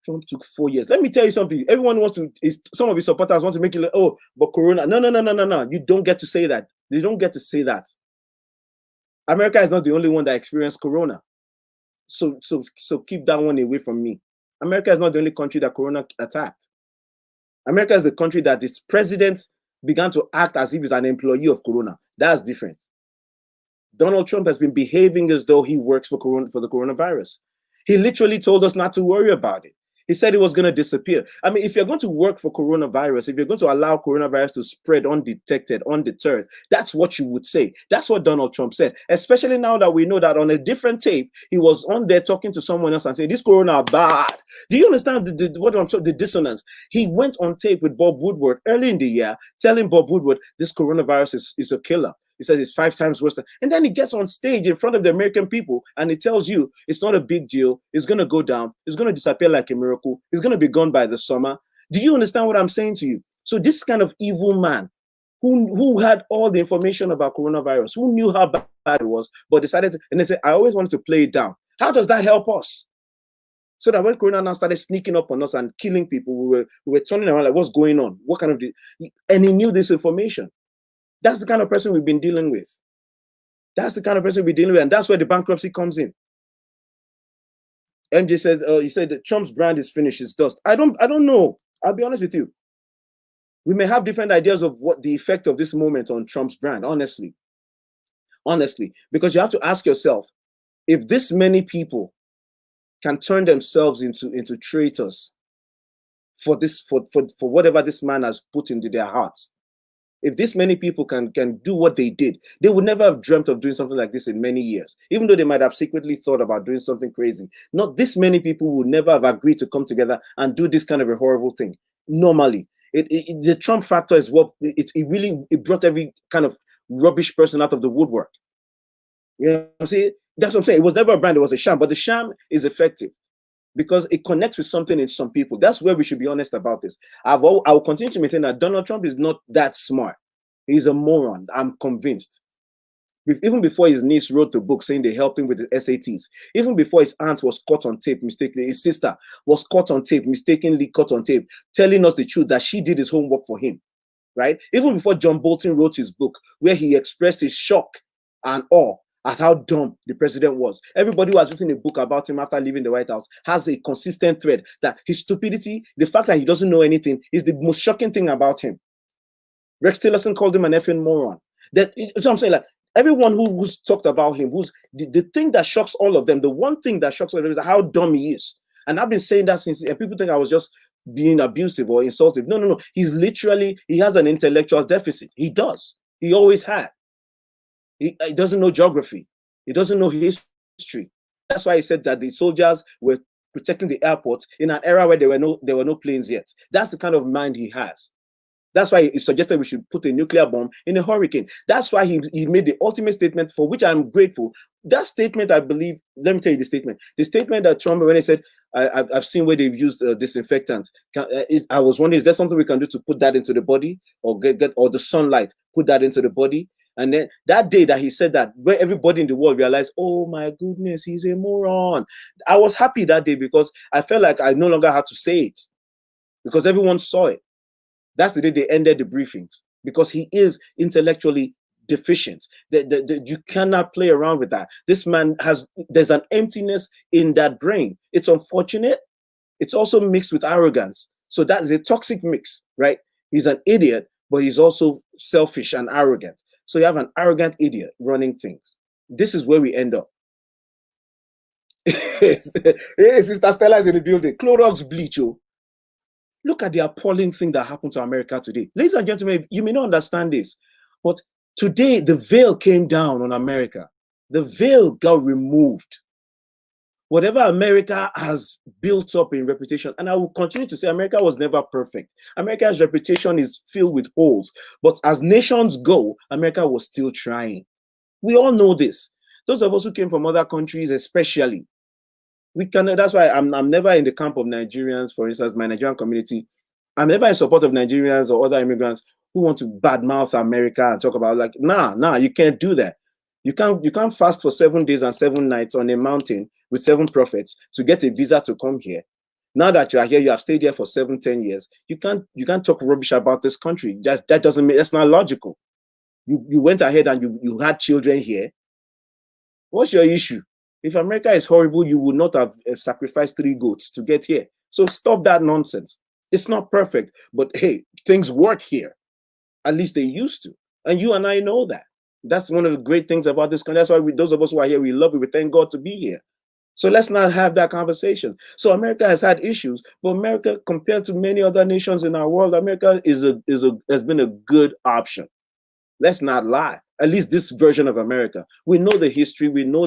[SPEAKER 1] Trump took 4 years. Let me tell you something. Everyone some of his supporters want to make it like, but Corona. No. You don't get to say that. They don't get to say that. America is not the only one that experienced Corona. So keep that one away from me. America is not the only country that Corona attacked. America is the country that its president began to act as if he's an employee of Corona. That's different. Donald Trump has been behaving as though he works for the coronavirus. He literally told us not to worry about it. He said it was going to disappear. I mean, if you're going to work for coronavirus, if you're going to allow coronavirus to spread undetected, undeterred, that's what you would say. That's what Donald Trump said, especially now that we know that on a different tape, he was on there talking to someone else and saying, this corona bad. Do you understand the dissonance? He went on tape with Bob Woodward early in the year, telling Bob Woodward, this coronavirus is a killer. He says it's 5 times worse. And then he gets on stage in front of the American people and he tells you it's not a big deal. It's going to go down. It's going to disappear like a miracle. It's going to be gone by the summer. Do you understand what I'm saying to you? So this kind of evil man who had all the information about coronavirus, who knew how bad it was, but decided to, and they said, I always wanted to play it down. How does that help us? So that when Corona now started sneaking up on us and killing people, we were turning around like, what's going on? What kind of, and he knew this information. That's the kind of person we've been dealing with. That's the kind of person we're dealing with, and that's where the bankruptcy comes in. MJ said, he said that Trump's brand is finished, it's dust. I don't know. I'll be honest with you. We may have different ideas of what the effect of this moment on Trump's brand, honestly. honestly, because you have to ask yourself, if this many people can turn themselves into traitors for this for whatever this man has put into their hearts, if this many people can do what they did, they would never have dreamt of doing something like this in many years, even though they might have secretly thought about doing something crazy. Not this many people would never have agreed to come together and do this kind of a horrible thing. Normally, the Trump factor is what it really it brought every kind of rubbish person out of the woodwork. You know what I'm saying? That's what I'm saying. It was never a brand, it was a sham, but the sham is effective because it connects with something in some people. That's where we should be honest about this. I will continue to maintain that Donald Trump is not that smart. He's a moron. I'm convinced. Even before his niece wrote the book saying they helped him with the SATs, even before his aunt was caught on tape mistakenly, his sister was caught on tape, mistakenly caught on tape, telling us the truth that she did his homework for him, right? Even before John Bolton wrote his book, where he expressed his shock and awe at how dumb the president was. Everybody who has written a book about him after leaving the White House has a consistent thread that his stupidity, the fact that he doesn't know anything, is the most shocking thing about him. Rex Tillerson called him an effing moron. That's what I'm saying. Like everyone who's talked about him, who's the thing that shocks all of them, the one thing that shocks all of them is how dumb he is. And I've been saying that since, and people think I was just being abusive or insultive. No. He's literally, he has an intellectual deficit. He does. He always had. He doesn't know geography. He doesn't know history. That's why he said that the soldiers were protecting the airport in an era where there were no planes yet. That's the kind of mind he has. That's why he suggested we should put a nuclear bomb in a hurricane. That's why he made the ultimate statement, for which I'm grateful. That statement, I believe, let me tell you the statement. The statement that Trump, when he said, I've seen where they've used disinfectant. I was wondering, is there something we can do to put that into the body, or get or the sunlight, put that into the body? And then that day that he said that, where everybody in the world realized, oh my goodness, he's a moron. I was happy that day because I felt like I no longer had to say it because everyone saw it. That's the day they ended the briefings because he is intellectually deficient. You cannot play around with that. This man there's an emptiness in that brain. It's unfortunate. It's also mixed with arrogance. So that's a toxic mix, right? He's an idiot, but he's also selfish and arrogant. So you have an arrogant idiot running things. This is where we end up. Hey, Sister Stella is in the building. Clorox bleach, oh. Look at the appalling thing that happened to America today. Ladies and gentlemen, you may not understand this, but today the veil came down on America. The veil got removed. Whatever America has built up in reputation, and I will continue to say America was never perfect. America's reputation is filled with holes, but as nations go, America was still trying. We all know this. Those of us who came from other countries, especially, we can. That's why I'm never in the camp of Nigerians, for instance, my Nigerian community. I'm never in support of Nigerians or other immigrants who want to badmouth America and talk about like, nah, you can't do that. You can't fast for 7 days and 7 nights on a mountain with 7 prophets to get a visa to come here. Now that you are here, you have stayed here for 7-10 years. You can't talk rubbish about this country. That doesn't make, that's not logical. You went ahead and you had children here. What's your issue? If America is horrible, you would not have sacrificed 3 goats to get here. So stop that nonsense. It's not perfect, but hey, things work here. At least they used to. And you and I know that. That's one of the great things about this country. That's why those of us who are here, we love it. We thank God to be here. So let's not have that conversation. So America has had issues, but America, compared to many other nations in our world, America has been a good option. Let's not lie. At least this version of America. We know the history. We know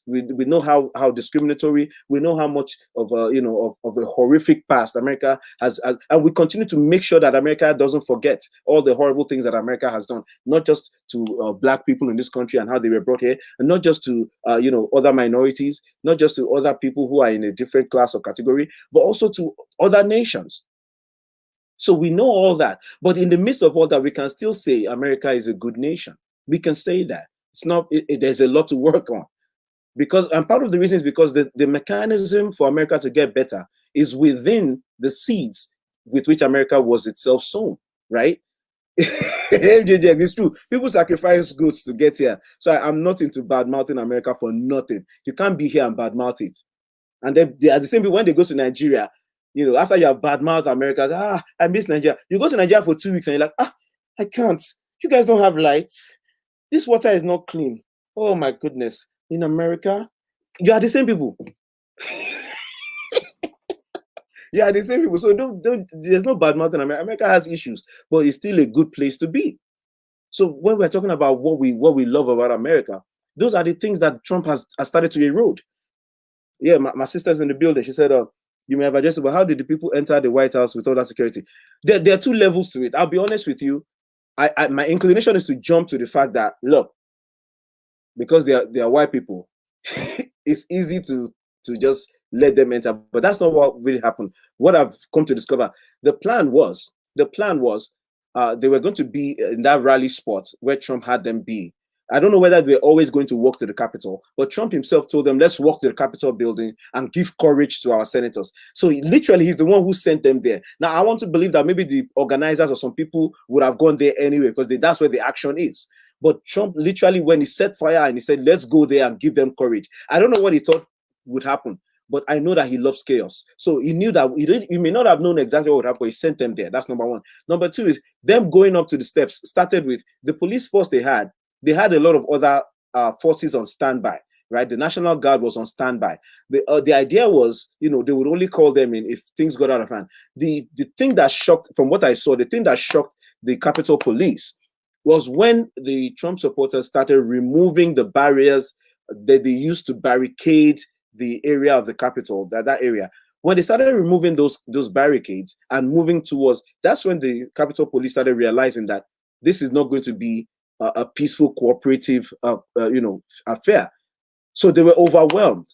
[SPEAKER 1] we know how discriminatory. We know how much of a horrific past America has, and we continue to make sure that America doesn't forget all the horrible things that America has done, not just to Black people in this country and how they were brought here, and not just to other minorities, not just to other people who are in a different class or category, but also to other nations. So we know all that, but in the midst of all that, we can still say America is a good nation. We can say that. It's not. There's a lot to work on, and part of the reason is because the mechanism for America to get better is within the seeds with which America was itself sown, right? MJJ, it's true. People sacrifice goods to get here. So I'm not into bad mouthing America for nothing. You can't be here and bad mouth it. And then they are the same people when they go to Nigeria. After you have badmouthed America, I miss Nigeria. You go to Nigeria for 2 weeks and you're like, I can't. You guys don't have lights. This water is not clean. Oh my goodness. In America, you are the same people. You are the same people. So don't there's no bad mouth in America. America has issues, but it's still a good place to be. So when we're talking about what we love about America, those are the things that Trump has started to erode. Yeah, my sister's in the building. She said, you may have addressed, but how did the people enter the White House with all that security? There are two levels to it. I'll be honest with you. My inclination is to jump to the fact that, look, because they are white people, it's easy to just let them enter. But that's not what really happened. What I've come to discover, the plan was they were going to be in that rally spot where Trump had them be. I don't know whether they were always going to walk to the Capitol, but Trump himself told them, let's walk to the Capitol building and give courage to our senators. So literally, he's the one who sent them there. Now, I want to believe that maybe the organizers or some people would have gone there anyway, because that's where the action is. But Trump literally, when he set fire and he said, let's go there and give them courage. I don't know what he thought would happen, but I know that he loves chaos. So he knew that he may not have known exactly what would happen, but he sent them there. That's number one. Number two is them going up to the steps started with the police force they had. They had a lot of other forces on standby, right? The National Guard was on standby. The idea was, they would only call them in if things got out of hand. The thing that shocked, from what I saw, the thing that shocked the Capitol Police was when the Trump supporters started removing the barriers that they used to barricade the area of the Capitol, that area. When they started removing those barricades and moving towards, that's when the Capitol Police started realizing that this is not going to be a peaceful, cooperative, affair. So they were overwhelmed.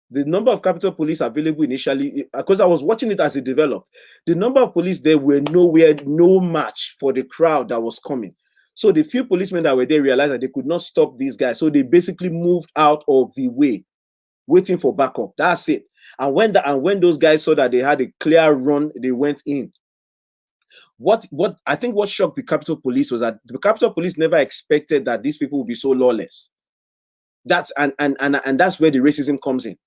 [SPEAKER 1] The number of Capitol Police available initially, because I was watching it as it developed, the number of police there were no match for the crowd that was coming. So the few policemen that were there realized that they could not stop these guys. So they basically moved out of the way, waiting for backup. That's it. And when those guys saw that they had a clear run, they went in. What I think what shocked the Capitol Police was that the Capitol Police never expected that these people would be so lawless. That's and that's where the racism comes in.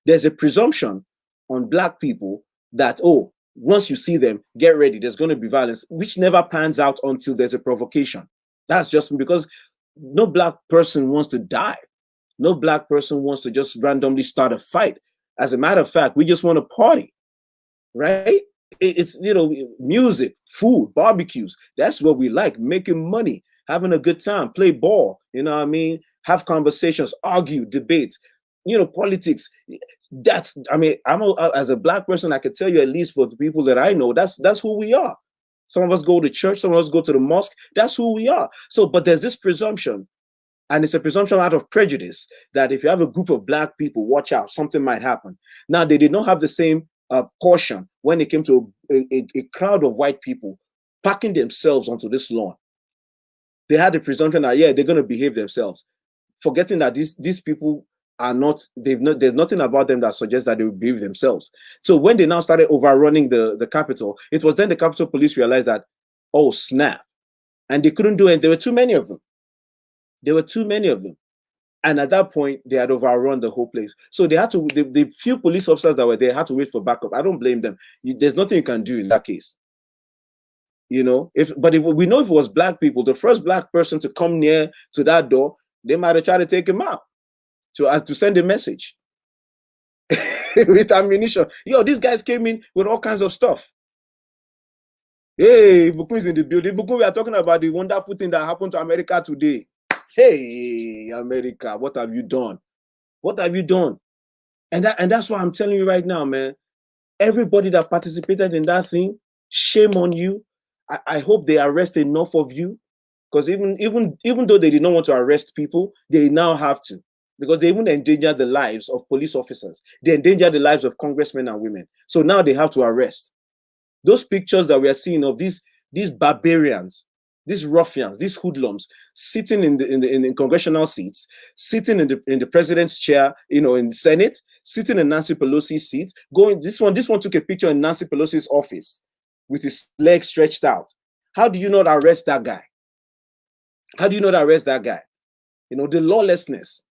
[SPEAKER 1] There's a presumption on Black people that, once you see them, get ready, there's going to be violence, which never pans out until there's a provocation. That's just because no Black person wants to die. No Black person wants to just randomly start a fight. As a matter of fact, we just want to party, right? It's, music, food, barbecues. That's what we like, making money, having a good time, play ball, have conversations, argue, debate, politics. As a Black person, I could tell you, at least for the people that I know, that's who we are. Some of us go to church, some of us go to the mosque. That's who we are. So, but there's this presumption, and it's a presumption out of prejudice, that if you have a group of Black people, watch out, something might happen. Now, they did not have the same caution when it came to a crowd of white people packing themselves onto this lawn. They had the presumption that, they're going to behave themselves, forgetting that these people are not, there's nothing about them that suggests that they will behave themselves. So when they now started overrunning the Capitol, it was then the Capitol Police realized that, oh, snap. And they couldn't do it. There were too many of them. And at that point, they had overrun the whole place. So they had to, the few police officers that were there had to wait for backup. I don't blame them. There's nothing you can do in that case. If we know if it was Black people, the first Black person to come near to that door, they might have tried to take him out to send a message with ammunition. These guys came in with all kinds of stuff. Hey, Bukun is in the building. Bukun, we are talking about the wonderful thing that happened to America today. Hey, America, what have you done? What have you done? And that's why I'm telling you right now, man. Everybody that participated in that thing, shame on you. I hope they arrest enough of you, because even though they did not want to arrest people, they now have to, because they even endanger the lives of police officers. They endanger the lives of congressmen and women. So now they have to arrest. Those pictures that we are seeing of these barbarians, these ruffians, these hoodlums sitting in the congressional seats, sitting in the president's chair, in the Senate, sitting in Nancy Pelosi's seat, this one took a picture in Nancy Pelosi's office with his legs stretched out. How do you not arrest that guy? How do you not arrest that guy? The lawlessness.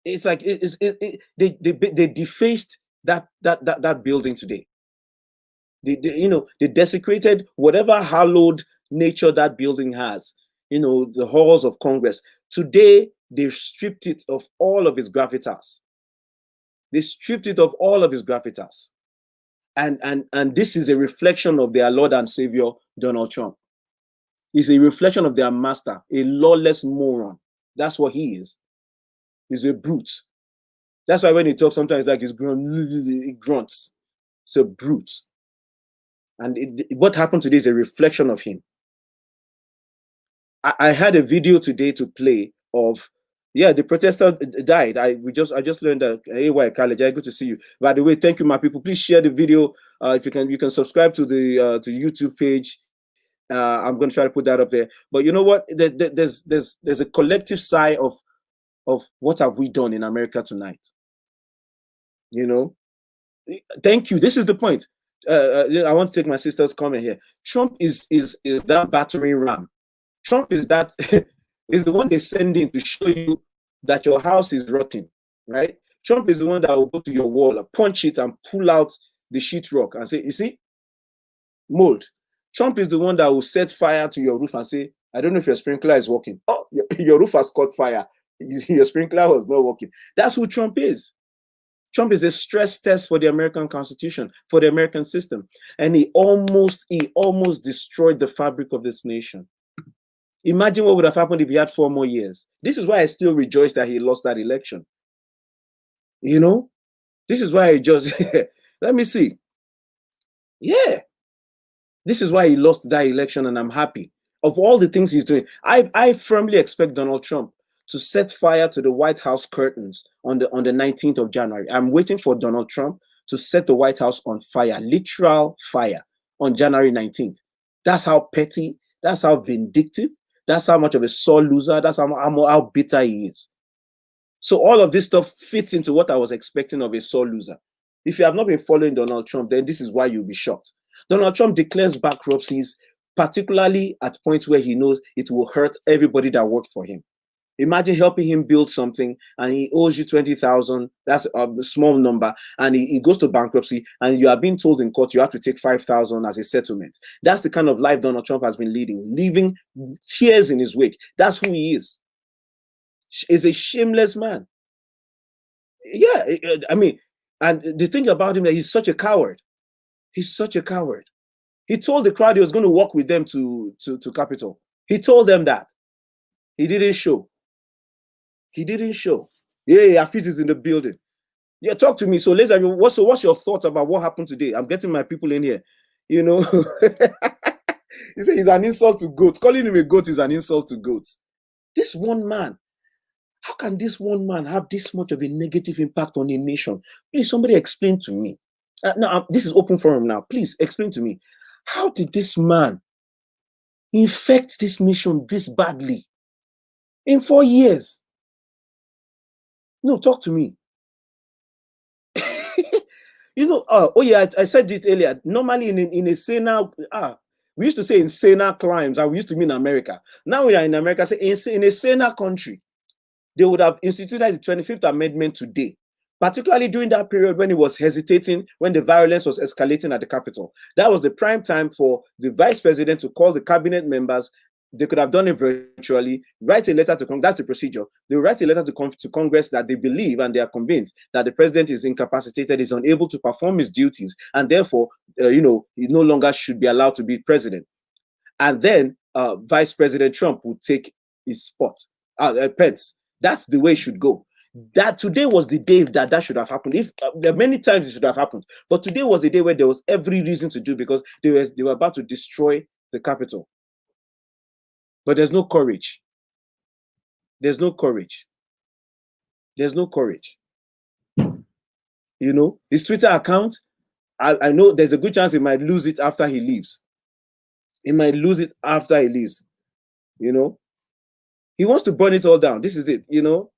[SPEAKER 1] It's like they defaced that building today. They desecrated whatever hallowed nature that building has. The halls of Congress. Today, they've stripped it of all of its gravitas. They stripped it of all of its gravitas. And this is a reflection of their Lord and Savior, Donald Trump. He's a reflection of their master, a lawless moron. That's what he is. He's a brute. That's why when he talks, sometimes like he grunts. It's a brute. And what happened today is a reflection of him. I had a video today to play of, yeah, the protester died. I just learned that. Hey, why college? Good to see you. By the way, thank you, my people. Please share the video. If you can subscribe to the YouTube page. I'm going to try to put that up there. But you know what? There's a collective sigh of what have we done in America tonight? You know, thank you. This is the point. I want to take my sister's comment here. Trump is that battering ram. Trump is that is the one they send in to show you that your house is rotten, right? Trump is the one that will go to your wall, punch it, and pull out the sheetrock and say, "You see, mold." Trump is the one that will set fire to your roof and say, "I don't know if your sprinkler is working. Oh, your roof has caught fire. Your sprinkler was not working." That's who Trump is. Trump is a stress test for the American Constitution, for the American system. And he almost destroyed the fabric of this nation. Imagine what would have happened if he had 4 more years. This is why I still rejoice that he lost that election. You know, this is why I just, let me see. Yeah, this is why he lost that election, and I'm happy. Of all the things he's doing, I firmly expect Donald Trump to set fire to the White House curtains on the 19th of January. I'm waiting for Donald Trump to set the White House on fire, literal fire, on January 19th. That's how petty, that's how vindictive, that's how much of a sore loser, that's how bitter he is. So all of this stuff fits into what I was expecting of a sore loser. If you have not been following Donald Trump, then this is why you'll be shocked. Donald Trump declares bankruptcies, particularly at points where he knows it will hurt everybody that worked for him. Imagine helping him build something and he owes you 20,000. That's a small number. And he goes to bankruptcy and you are being told in court you have to take 5,000 as a settlement. That's the kind of life Donald Trump has been leaving tears in his wake. That's who he is. He's a shameless man. Yeah, I mean, and the thing about him that he's such a coward. He's such a coward. He told the crowd he was going to walk with them to Capitol. He told them that. He didn't show. He didn't show. Yeah, Hafiz is in the building. Yeah, talk to me. So, ladies and gentlemen, what's your thoughts about what happened today? I'm getting my people in here. You know, he said he's an insult to goats. Calling him a goat is an insult to goats. This one man, how can this one man have this much of a negative impact on a nation? Please, somebody explain to me. Now, this is open forum now. Please explain to me. How did this man infect this nation this badly in 4 years? No, talk to me. You know, oh yeah, I said it earlier. Normally in a saner, we used to say in saner climes, and we used to mean America. Now we are in America, say in a saner country, they would have instituted the 25th Amendment today, particularly during that period when he was hesitating, when the violence was escalating at the Capitol. That was the prime time for the vice president to call the cabinet members. They could have done it virtually, write a letter to Congress. That's the procedure. They write a letter to Congress that they believe and they are convinced that the president is incapacitated, is unable to perform his duties, and therefore, he no longer should be allowed to be president. And then Vice President Trump would take his spot, Pence. That's the way it should go. That today was the day that should have happened. If there are many times it should have happened, but today was the day where there was every reason to do, because they were about to destroy the Capitol. But there's no courage. There's no courage. There's no courage. You know, his Twitter account, I know there's a good chance he might lose it after he leaves. He might lose it after he leaves. You know, he wants to burn it all down. This is it, you know.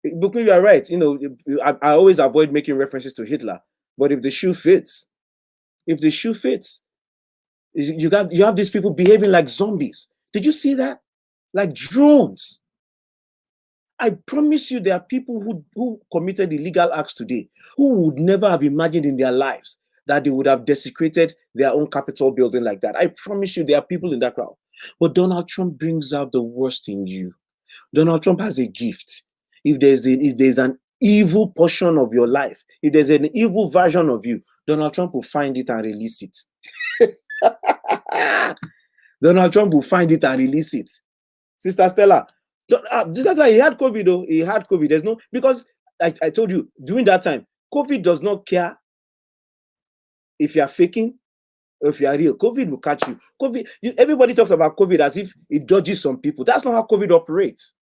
[SPEAKER 1] But you are right. You know, I always avoid making references to Hitler. But if the shoe fits, you have these people behaving like zombies. Did you see that? Like drones. I promise you there are people who committed illegal acts today who would never have imagined in their lives that they would have desecrated their own Capitol building like that. I promise you there are people in that crowd. But Donald Trump brings out the worst in you. Donald Trump has a gift. If there's an evil portion of your life, if there's an evil version of you, Donald Trump will find it and release it. Donald Trump will find it and release it. Sister Stella, he had COVID though. He had COVID. There's no, because I told you during that time, COVID does not care if you are faking or if you are real. COVID will catch you. Everybody talks about COVID as if it dodges some people. That's not how COVID operates.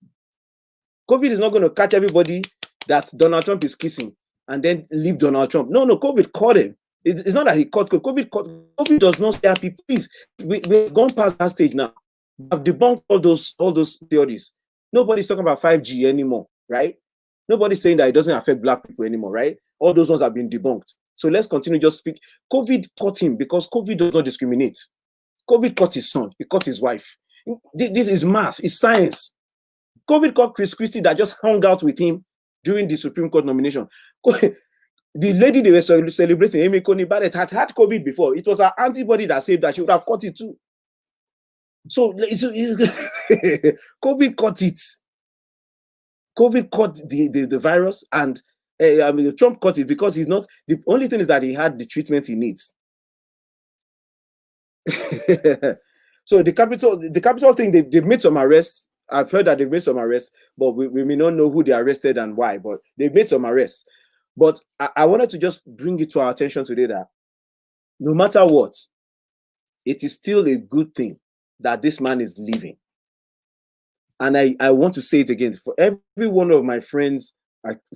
[SPEAKER 1] COVID is not going to catch everybody that Donald Trump is kissing and then leave Donald Trump. No, COVID caught him. It's not that he caught COVID. COVID does not scare people. Please, we've gone past that stage now. I've debunked all those theories. Nobody's talking about 5G anymore, right? Nobody's saying that it doesn't affect black people anymore, right? All those ones have been debunked. So let's continue just speak. COVID caught him because COVID does not discriminate. COVID caught his son. He caught his wife. This is math. It's science. COVID caught Chris Christie that just hung out with him during the Supreme Court nomination. The lady they were celebrating, Amy Coney Barrett, had COVID before. It was her antibody that saved that. She would have caught it too. So COVID caught it. COVID caught the virus, and Trump caught it because he's not. The only thing is that he had the treatment he needs. So the capital thing, they made some arrests. I've heard that they've made some arrests, but we may not know who they arrested and why, but they've made some arrests. But I wanted to just bring it to our attention today that no matter what, it is still a good thing that this man is living. And I want to say it again for every one of my friends,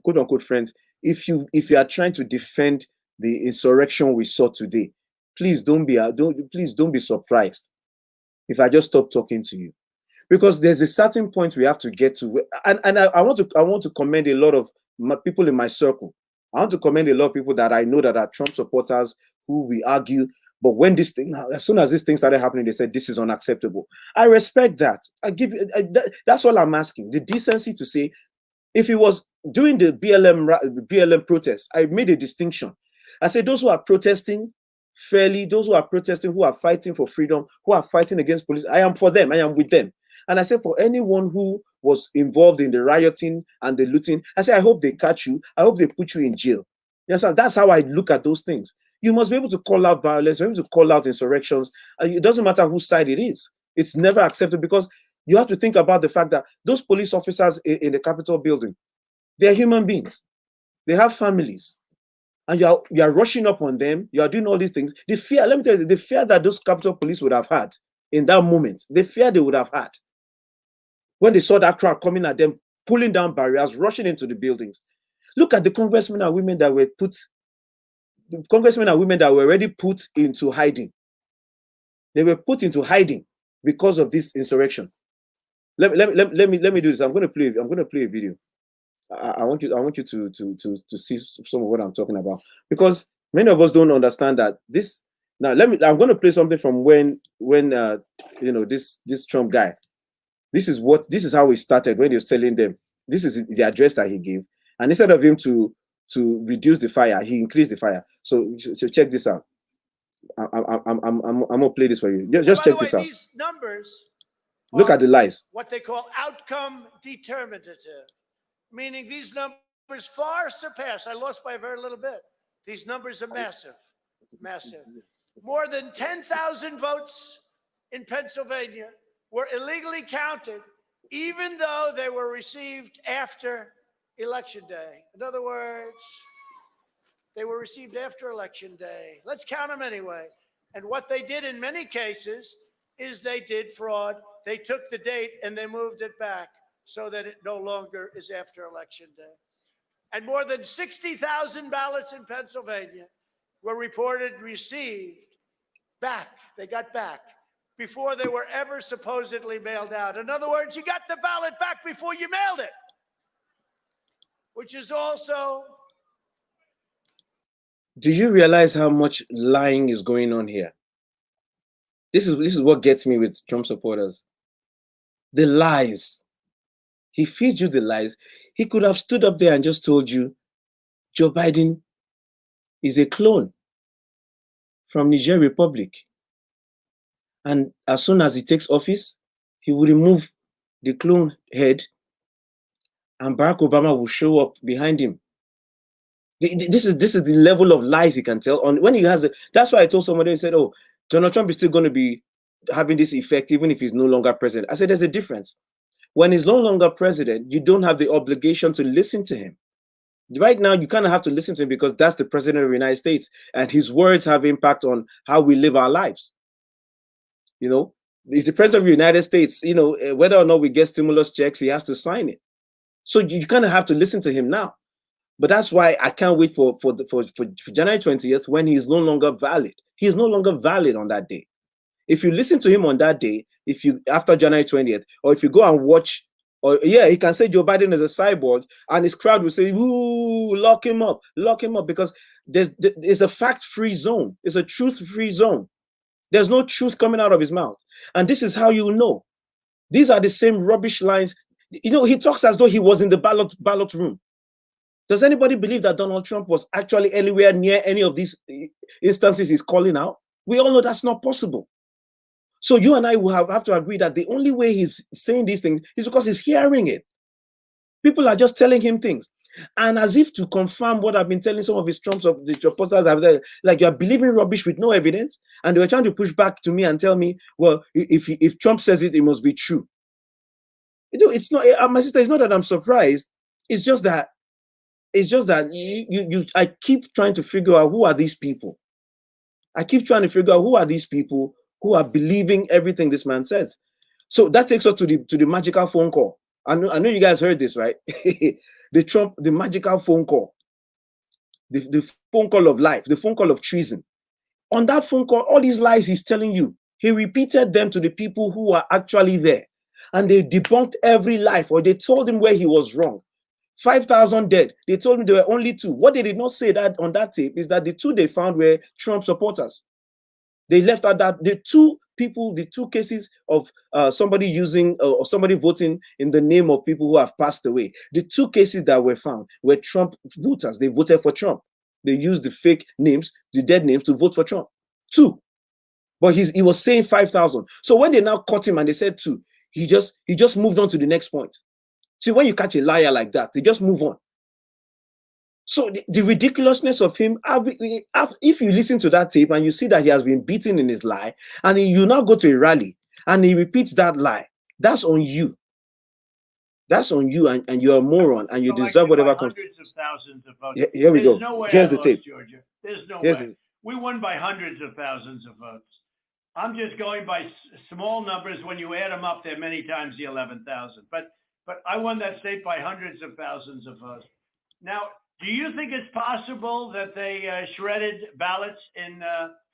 [SPEAKER 1] quote unquote friends, if you are trying to defend the insurrection we saw today, please don't be surprised if I just stop talking to you. Because there's a certain point we have to get to, and I want to commend a lot of people in my circle. I want to commend a lot of people that I know that are Trump supporters who we argue. But when as soon as this thing started happening, they said this is unacceptable. I respect that. That's all I'm asking. The decency to say, if it was during the BLM protests, I made a distinction. I said those who are protesting fairly, those who are protesting, who are fighting for freedom, who are fighting against police, I am for them. I am with them. And I said, for anyone who was involved in the rioting and the looting, I said, I hope they catch you. I hope they put you in jail. You understand? That's how I look at those things. You must be able to call out violence, be able to call out insurrections. It doesn't matter whose side it is. It's never accepted, because you have to think about the fact that those police officers in the Capitol building, they're human beings. They have families. And you are rushing up on them. You are doing all these things. The fear, let me tell you, the fear that those Capitol police would have had in that moment, the fear they would have had when they saw that crowd coming at them, pulling down barriers, rushing into the buildings. Look at the congressmen and women that were already put into hiding. They were put into hiding because of this insurrection. Let me do this. I'm going to play a video. I want you to see some of what I'm talking about, because many of us don't understand that this. Now I'm going to play something from when this Trump guy. This is how he started when he was telling them. This is the address that he gave, and instead of him to reduce the fire, he increased the fire. So check this out. I'm gonna play this for you. Just check this out.
[SPEAKER 2] These numbers.
[SPEAKER 1] Look at the lies.
[SPEAKER 2] What they call outcome determinative, meaning these numbers far surpass. I lost by a very little bit. These numbers are massive, massive. More than 10,000 votes in Pennsylvania were illegally counted, even though they were received after Election Day. In other words, they were received after Election Day. Let's count them anyway. And what they did in many cases is they did fraud. They took the date and they moved it back so that it no longer is after Election Day. And more than 60,000 ballots in Pennsylvania were reported received back. They got back before they were ever supposedly mailed out. In other words, you got the ballot back before you mailed it, which is also.
[SPEAKER 1] Do you realize how much lying is going on here? This is what gets me with Trump supporters. The lies. He feeds you the lies. He could have stood up there and just told you Joe Biden is a clone from Niger Republic. And as soon as he takes office, he will remove the clone head and Barack Obama will show up behind him. This is the level of lies he can tell on when he has it. That's why I told somebody, I said, oh, Donald Trump is still going to be having this effect even if he's no longer president. I said there's a difference. When he's no longer president, you don't have the obligation to listen to him. Right now, you kind of have to listen to him because that's the president of the United States, and his words have impact on how we live our lives. You know, he's the president of the United States. You know, whether or not we get stimulus checks, he has to sign it. So you kind of have to listen to him now. But that's why I can't wait for January 20th when he is no longer valid. He is no longer valid on that day. If you listen to him on that day, if you after January 20th, or if you go and watch, or yeah, he can say Joe Biden is a cyborg, and his crowd will say, "Ooh, lock him up, because there's a fact-free zone. It's a truth-free zone. There's no truth coming out of his mouth, and this is how you know. These are the same rubbish lines. You know, he talks as though he was in the ballot room. Does anybody believe that Donald Trump was actually anywhere near any of these instances he's calling out? We all know that's not possible. So you and I will have to agree that the only way he's saying these things is because he's hearing it. People are just telling him things. And as if to confirm what I've been telling some of his the supporters, like you're believing rubbish with no evidence. And they were trying to push back to me and tell me, well, if Trump says it, it must be true. You know, it's not, my sister, it's not that I'm surprised. It's just that I keep trying to figure out who are these people. I keep trying to figure out who are these people who are believing everything this man says. So that takes us to the magical phone call. I know you guys heard this, right? the magical phone call, the phone call of life, the phone call of treason. On that phone call, all these lies he's telling you, he repeated them to the people who are actually there, and they debunked every lie, or they told him where he was wrong. 5,000 dead. They told me there were only 2. What they did not say that on that tape is that the 2 they found were Trump supporters. They left out that the 2 cases of somebody using or somebody voting in the name of people who have passed away. The 2 cases that were found were Trump voters. They voted for Trump. They used the fake names, the dead names, to vote for Trump. 2. But he was saying 5,000. So when they now caught him and they said 2, he just moved on to the next point. See, when you catch a liar like that, they just move on. So the ridiculousness of him, if you listen to that tape and you see that he has been beaten in his lie, and you now go to a rally and he repeats that lie, that's on you. That's on you, and you're a moron, and you deserve whatever comes.
[SPEAKER 2] Hundreds of thousands of votes.
[SPEAKER 1] Here we go.
[SPEAKER 2] No way.
[SPEAKER 1] Here's the tape.
[SPEAKER 2] Georgia. There's no way. We won by hundreds of thousands of votes. I'm just going by small numbers. When you add them up, they're many times the 11,000. But I won that state by hundreds of thousands of votes. Now, do you think it's possible that they shredded ballots in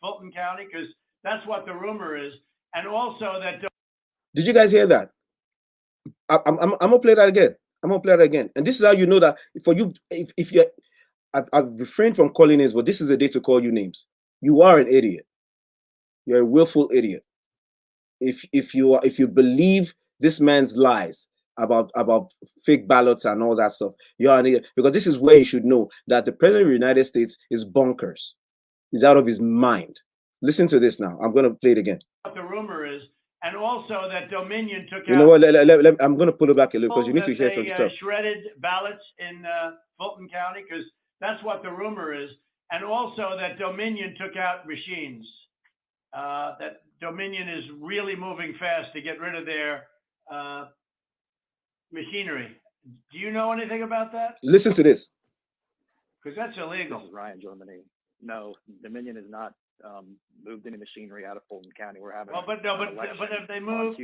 [SPEAKER 2] Fulton County? Because that's what the rumor is. And also that...
[SPEAKER 1] Did you guys hear that? I'm gonna play that again. I'm gonna play that again. And this is how you know that for you, if you're... I've refrained from calling names, but this is a day to call you names. You are an idiot. You're a willful idiot. If you believe this man's lies about fake ballots and all that stuff, you're an idiot. Because this is where you should know that the president of the United States is bonkers. He's out of his mind. Listen to this now. I'm going to play it again.
[SPEAKER 2] What the rumor is, and also that Dominion took out...
[SPEAKER 1] You know what? I'm going to pull it back a little because you need to hear it from the top.
[SPEAKER 2] Shredded ballots in Fulton County, because that's what the rumor is. And also that Dominion took out machines. That Dominion is really moving fast to get rid of their machinery. Do you know anything about that?
[SPEAKER 1] Listen to this.
[SPEAKER 2] Because that's illegal.
[SPEAKER 3] This is Ryan, Germany. No, Dominion has not moved any machinery out of Fulton County. We're having.
[SPEAKER 2] But have they moved?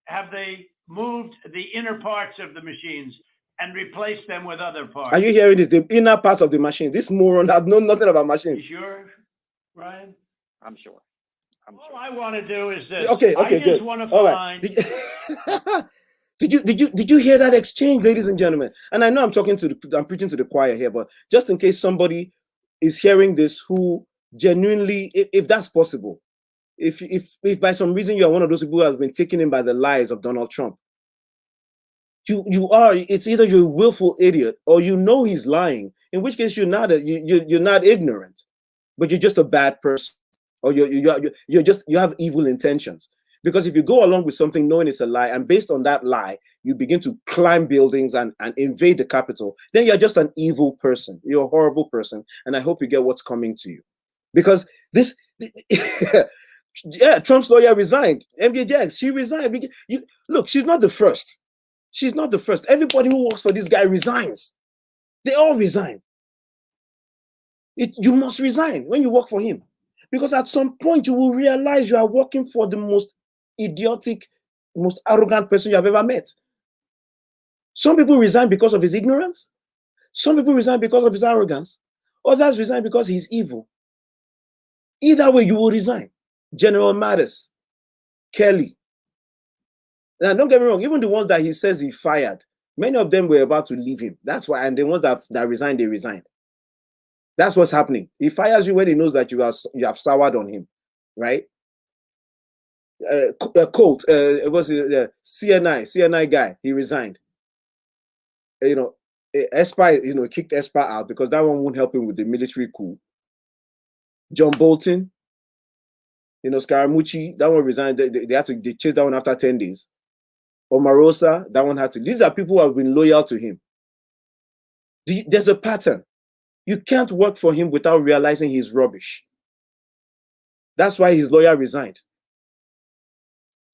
[SPEAKER 2] Have they moved the inner parts of the machines and replaced them with other parts?
[SPEAKER 1] Are you hearing this? The inner parts of the machine. This moron has known nothing about machines.
[SPEAKER 2] You sure, Ryan?
[SPEAKER 3] I'm sure.
[SPEAKER 2] All I want to do is this.
[SPEAKER 1] Okay,
[SPEAKER 2] I just
[SPEAKER 1] good.
[SPEAKER 2] want to
[SPEAKER 1] All
[SPEAKER 2] find.
[SPEAKER 1] Right. Did you hear that exchange, ladies and gentlemen? And I know I'm preaching to the choir here, but just in case somebody is hearing this who genuinely, if that's possible, if by some reason you are one of those people who have been taken in by the lies of Donald Trump, it's either you're a willful idiot or you know he's lying, in which case you're not ignorant, but you're just a bad person, or you have evil intentions. Because if you go along with something knowing it's a lie, and based on that lie, you begin to climb buildings and invade the capital, then you're just an evil person. You're a horrible person. And I hope you get what's coming to you. Because this, yeah, Trump's lawyer resigned. MJX, she resigned. Look, she's not the first. She's not the first. Everybody who works for this guy resigns. They all resign. You must resign when you work for him. Because at some point you will realize you are working for the most idiotic, most arrogant person you have ever met. Some people resign because of his ignorance. Some people resign because of his arrogance. Others resign because he's evil. Either way, you will resign. General Mattis, Kelly. Now, don't get me wrong, even the ones that he says he fired, many of them were about to leave him. That's why, and the ones that resigned, they resigned. That's what's happening. He fires you when he knows that you have soured on him, right? Colt, it was CNI guy. He resigned. Espa, kicked Espa out because that one won't help him with the military coup. John Bolton, Scaramucci, that one resigned. They chased that one after 10 days. Omarosa, that one had to. These are people who have been loyal to him. There's a pattern. You can't work for him without realizing he's rubbish. That's why his lawyer resigned.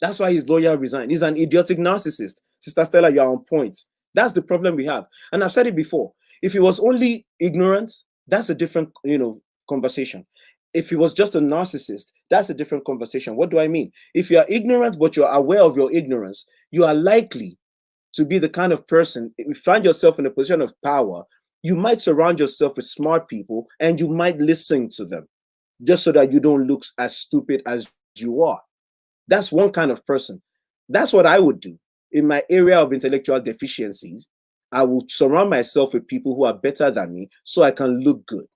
[SPEAKER 1] That's why his lawyer resigned. He's an idiotic narcissist. Sister Stella, you're on point. That's the problem we have. And I've said it before. If he was only ignorant, that's a different, conversation. If he was just a narcissist, that's a different conversation. What do I mean? If you are ignorant, but you're aware of your ignorance, you are likely to be the kind of person, if you find yourself in a position of power, you might surround yourself with smart people and you might listen to them just so that you don't look as stupid as you are. That's one kind of person. That's what I would do. In my area of intellectual deficiencies, I would surround myself with people who are better than me so I can look good.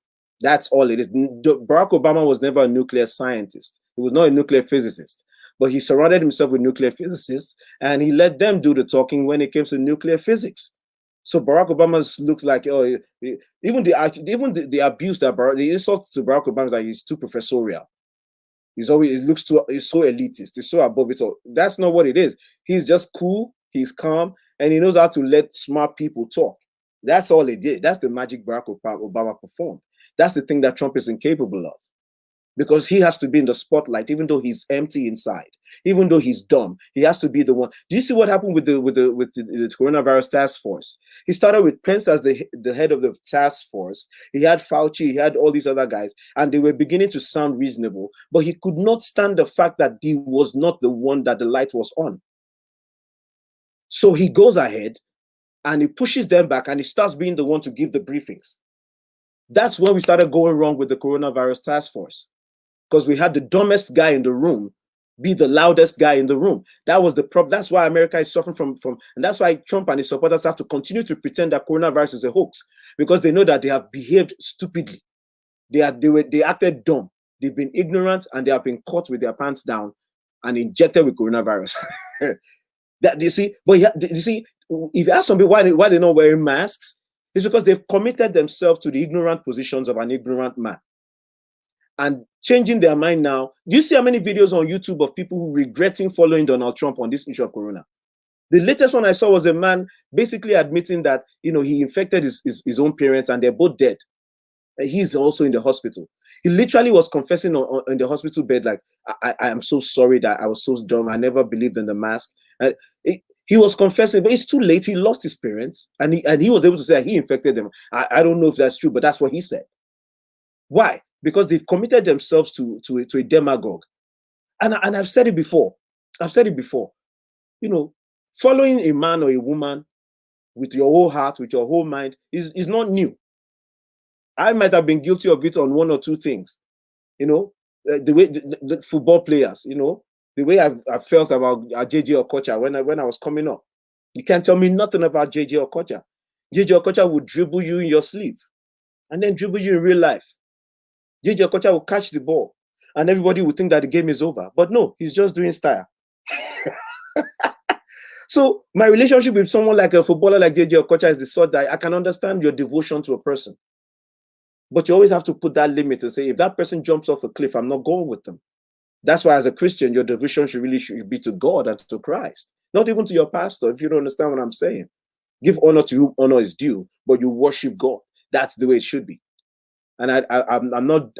[SPEAKER 1] That's all it is. Barack Obama was never a nuclear scientist. He was not a nuclear physicist, but he surrounded himself with nuclear physicists and he let them do the talking when it came to nuclear physics. So Barack Obama looks like, even the abuse the insult to Barack Obama is that he's too professorial. He's so elitist. He's so above it all. That's not what it is. He's just cool. He's calm, and he knows how to let smart people talk. That's all he did. That's the magic Barack Obama performed. That's the thing that Trump is incapable of, because he has to be in the spotlight, even though he's empty inside, even though he's dumb. He has to be the one. Do you see what happened with the coronavirus task force? He started with Pence as the head of the task force. He had Fauci, he had all these other guys, and they were beginning to sound reasonable, but he could not stand the fact that he was not the one that the light was on. So he goes ahead and he pushes them back and he starts being the one to give the briefings. That's when we started going wrong with the coronavirus task force, because we had the dumbest guy in the room be the loudest guy in the room. That was the problem. That's why America is suffering from, and that's why Trump and his supporters have to continue to pretend that coronavirus is a hoax, because they know that they have behaved stupidly. They acted dumb. They've been ignorant and they have been caught with their pants down and injected with coronavirus. That you see, but you see, if you ask somebody why they're not wearing masks, it's because they've committed themselves to the ignorant positions of an ignorant man and changing their mind now. Do you see how many videos on YouTube of people who regretting following Donald Trump on this issue of corona? The latest one I saw was a man basically admitting that he infected his own parents and they're both dead. He's also in the hospital. He literally was confessing on the hospital bed, like, I am so sorry that I was so dumb. I never believed in the mask. He was confessing, but it's too late. He lost his parents, and he was able to say that he infected them. I don't know if that's true, but that's what he said. Why? Because they've committed themselves to a demagogue. And I've said it before. Following a man or a woman with your whole heart, with your whole mind, is not new. I might have been guilty of it on one or two things. The way the football players, the way I felt about JJ Okocha when I was coming up. You can't tell me nothing about JJ Okocha. JJ Okocha would dribble you in your sleep and then dribble you in real life. JJ Okocha will catch the ball and everybody would think that the game is over. But no, he's just doing style. So my relationship with someone like a footballer like JJ Okocha is the sort that I can understand your devotion to a person. But you always have to put that limit and say, if that person jumps off a cliff, I'm not going with them. That's why as a Christian, your devotion should be to God and to Christ, not even to your pastor, if you don't understand what I'm saying. Give honor to whom honor is due, but you worship God. That's the way it should be. And I'm not,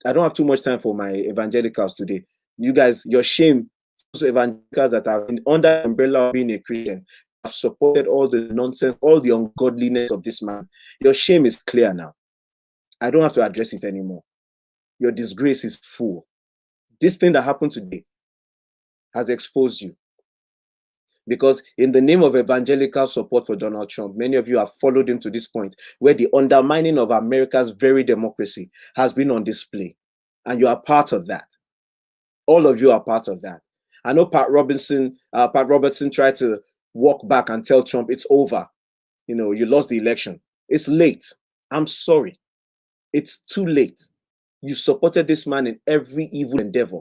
[SPEAKER 1] I don't have too much time for my evangelicals today. You guys, your shame, those evangelicals that have been under the umbrella of being a Christian, have supported all the nonsense, all the ungodliness of this man. Your shame is clear now. I don't have to address it anymore. Your disgrace is full. This thing that happened today has exposed you. Because in the name of evangelical support for Donald Trump, many of you have followed him to this point where the undermining of America's very democracy has been on display. And you are part of that. All of you are part of that. I know Pat Robertson tried to walk back and tell Trump it's over. You know, you lost the election. It's late. I'm sorry. It's too late. You supported this man in every evil endeavor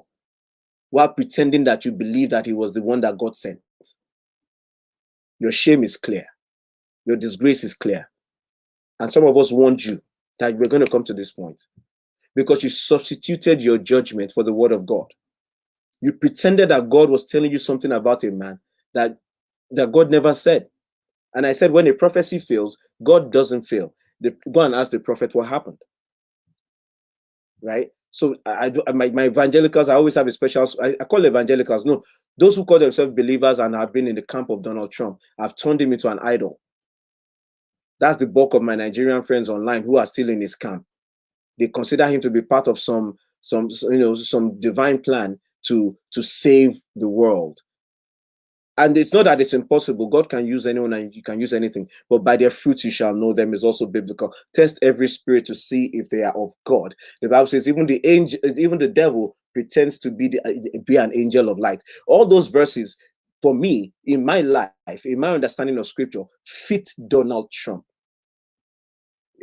[SPEAKER 1] while pretending that you believe that he was the one that God sent. Your shame is clear. Your disgrace is clear. And some of us warned you that we're going to come to this point because you substituted your judgment for the word of God. You pretended that God was telling you something about a man that God never said. And I said, when a prophecy fails, God doesn't fail. Go and ask the prophet what happened. Right? So my evangelicals, I always have a special, I call evangelicals, no, those who call themselves believers and have been in the camp of Donald Trump, have turned him into an idol. That's the bulk of my Nigerian friends online who are still in his camp. They consider him to be part of some divine plan to save the world. And it's not that it's impossible. God can use anyone and you can use anything, but by their fruits you shall know them is also biblical. Test every spirit to see if they are of God. The Bible says even the devil pretends to be an angel of light. All those verses, for me, in my life, in my understanding of scripture, fit Donald Trump.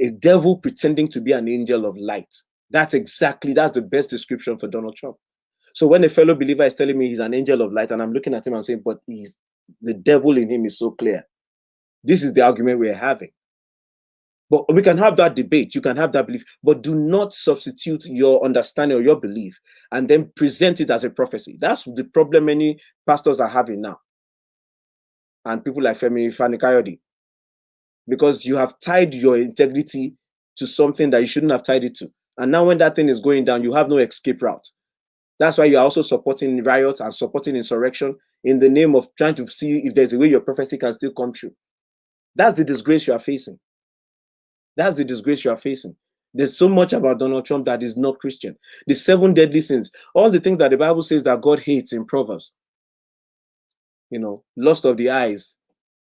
[SPEAKER 1] A devil pretending to be an angel of light. That's the best description for Donald Trump. So when a fellow believer is telling me he's an angel of light and I'm looking at him, I'm saying, but the devil in him is so clear. This is the argument we're having. But we can have that debate. You can have that belief, but do not substitute your understanding or your belief and then present it as a prophecy. That's the problem many pastors are having now. And people like Femi Fani-Kayode. Because you have tied your integrity to something that you shouldn't have tied it to. And now when that thing is going down, you have no escape route. That's why you're also supporting riots and supporting insurrection in the name of trying to see if there's a way your prophecy can still come true. That's the disgrace you are facing. That's the disgrace you are facing. There's so much about Donald Trump that is not Christian. The 7 deadly sins, all the things that the Bible says that God hates in Proverbs. You know, lust of the eyes,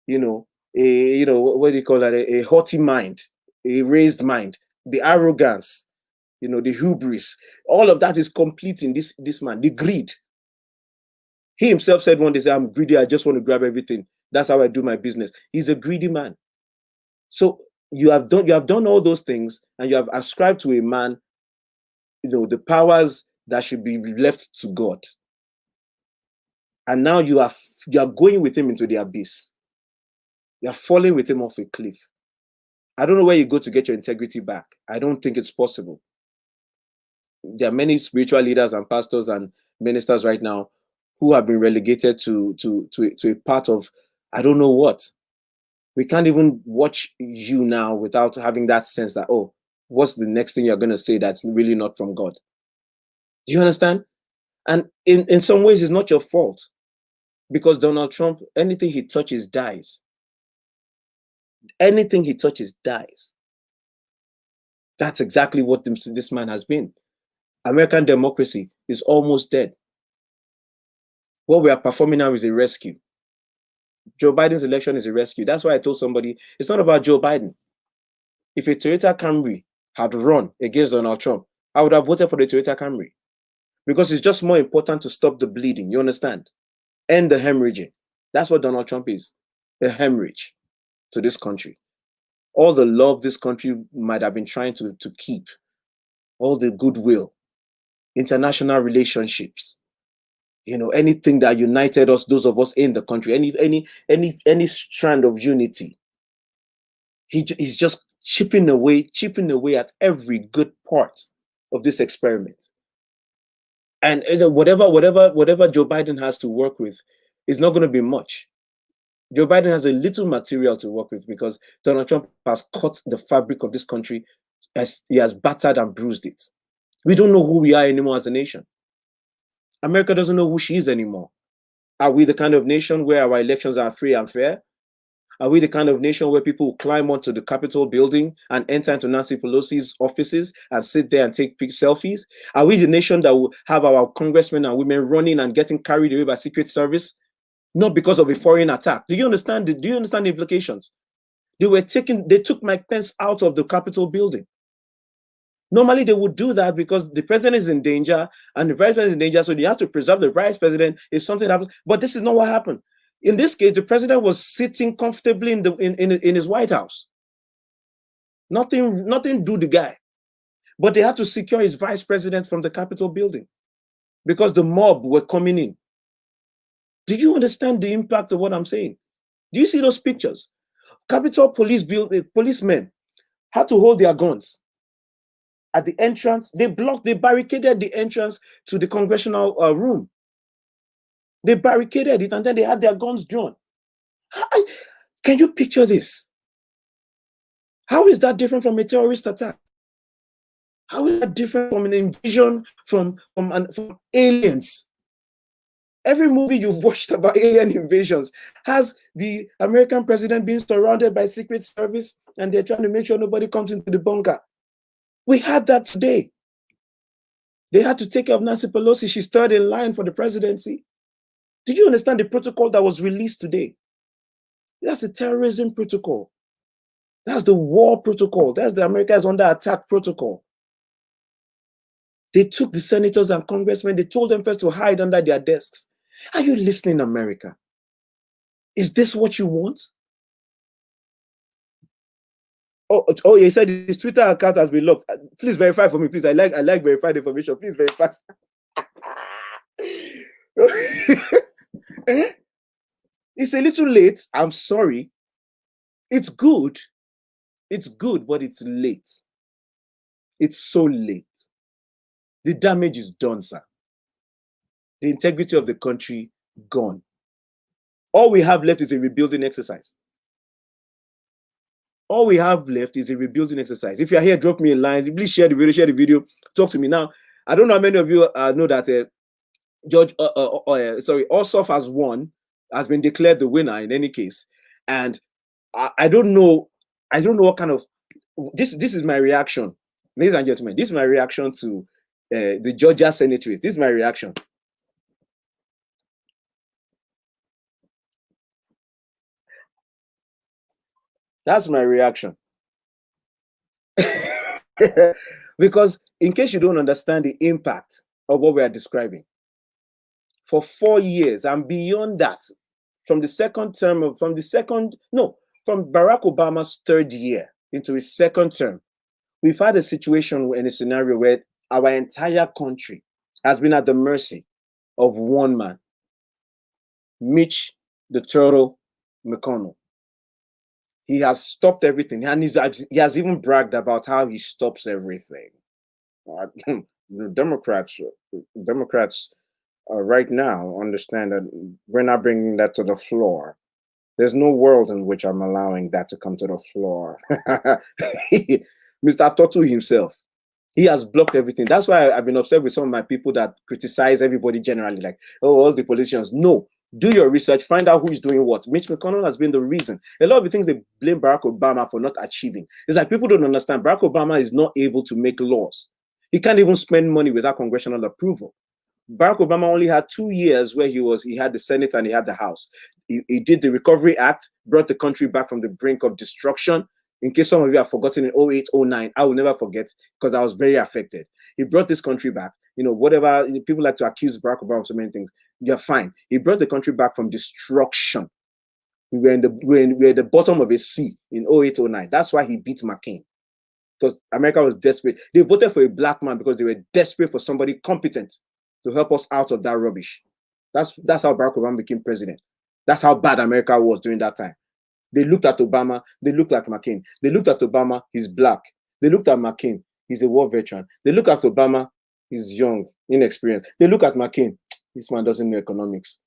[SPEAKER 1] what do you call that? A haughty mind, a raised mind, the arrogance, the hubris. All of that is complete in this man. The greed. He himself said one day, I'm greedy. I just want to grab everything. That's how I do my business. He's a greedy man. So you have done all those things, and you have ascribed to a man, the powers that should be left to God. And now you are going with him into the abyss. You're falling with him off a cliff. I don't know where you go to get your integrity back. I don't think it's possible. There are many spiritual leaders and pastors and ministers right now who have been relegated to a part of, I don't know what. We can't even watch you now without having that sense that, oh, what's the next thing you're going to say that's really not from God? Do you understand? And in some ways, it's not your fault. Because Donald Trump, anything he touches dies. Anything he touches dies. That's exactly what this man has been. American democracy is almost dead. What we are performing now is a rescue. Joe Biden's election is a rescue. That's why I told somebody, it's not about Joe Biden. If a Toyota Camry had run against Donald Trump, I would have voted for the Toyota Camry. Because it's just more important to stop the bleeding. You understand? End the hemorrhaging. That's what Donald Trump is. A hemorrhage to this country. All the love this country might have been trying to keep. All the goodwill. International relationships. Anything that united us, those of us in the country, any strand of unity. He's just chipping away at every good part of this experiment. And whatever Joe Biden has to work with is not going to be much. Joe Biden has a little material to work with because Donald Trump has cut the fabric of this country as he has battered and bruised it. We don't know who we are anymore as a nation. America doesn't know who she is anymore. Are we the kind of nation where our elections are free and fair? Are we the kind of nation where people will climb onto the Capitol building and enter into Nancy Pelosi's offices and sit there and take selfies? Are we the nation that will have our congressmen and women running and getting carried away by Secret Service? Not because of a foreign attack. Do you understand the implications? They took Mike Pence out of the Capitol building. Normally, they would do that because the president is in danger and the vice president is in danger, so they have to preserve the vice president if something happens. But this is not what happened. In this case, the president was sitting comfortably in his White House. Nothing do the guy. But they had to secure his vice president from the Capitol building because the mob were coming in. Do you understand the impact of what I'm saying? Do you see those pictures? Capitol policemen had to hold their guns at the entrance. They barricaded the entrance to the congressional room. They barricaded it and then they had their guns drawn. Can you picture this? How is that different from a terrorist attack? How is that different from an invasion from aliens? Every movie you've watched about alien invasions has the American president being surrounded by Secret Service and they're trying to make sure nobody comes into the bunker. We had that today. They had to take care of Nancy Pelosi. She's third in line for the presidency. Did you understand the protocol that was released today? That's the terrorism protocol. That's the war protocol. That's the America's under attack protocol. They took the senators and congressmen, they told them first to hide under their desks. Are you listening, America? Is this what you want? Oh, he said his Twitter account has been locked. Please verify for me, please. I like verified information. Please verify. It's a little late. I'm sorry. It's good. It's good, but it's late. It's so late. The damage is done, sir. The integrity of the country gone. All we have left is a rebuilding exercise. All we have left is a rebuilding exercise. If you're here, drop me a line. Please share the video. Talk to me now. I don't know how many of you know that Ossoff has been declared the winner in any case. And I don't know what kind of this is my reaction, ladies and gentlemen. This is my reaction to the Georgia Senate race. This is my reaction. That's my reaction. Because in case you don't understand the impact of what we are describing, for 4 years and beyond that, from Barack Obama's third year into his second term, we've had a situation in a scenario where our entire country has been at the mercy of one man, Mitch the Turtle McConnell. He has stopped everything, and he has even bragged about how he stops everything. The Democrats right now understand that we're not bringing that to the floor. There's no world in which I'm allowing that to come to the floor. Mr. Totu himself, he has blocked everything. That's why I've been upset with some of my people that criticize everybody generally, like, oh, all the politicians. No. Do your research, find out who is doing what. Mitch McConnell has been the reason. A lot of the things they blame Barack Obama for not achieving. It's like people don't understand. Barack Obama is not able to make laws. He can't even spend money without congressional approval. Barack Obama only had 2 years where he had the Senate and he had the House. He did the Recovery Act, brought the country back from the brink of destruction. In case some of you have forgotten in 08, 09, I will never forget because I was very affected. He brought this country back. Whatever people like to accuse Barack Obama of so many things, you're fine. He brought the country back from destruction. We were at the bottom of a sea in 08, 09. That's why he beat McCain. Because America was desperate. They voted for a black man because they were desperate for somebody competent to help us out of that rubbish. That's how Barack Obama became president. That's how bad America was during that time. They looked at Obama, they looked like McCain. They looked at Obama, he's black. They looked at McCain, he's a war veteran. They look at Obama, he's young. Inexperienced. They look at McCain. This man doesn't know economics.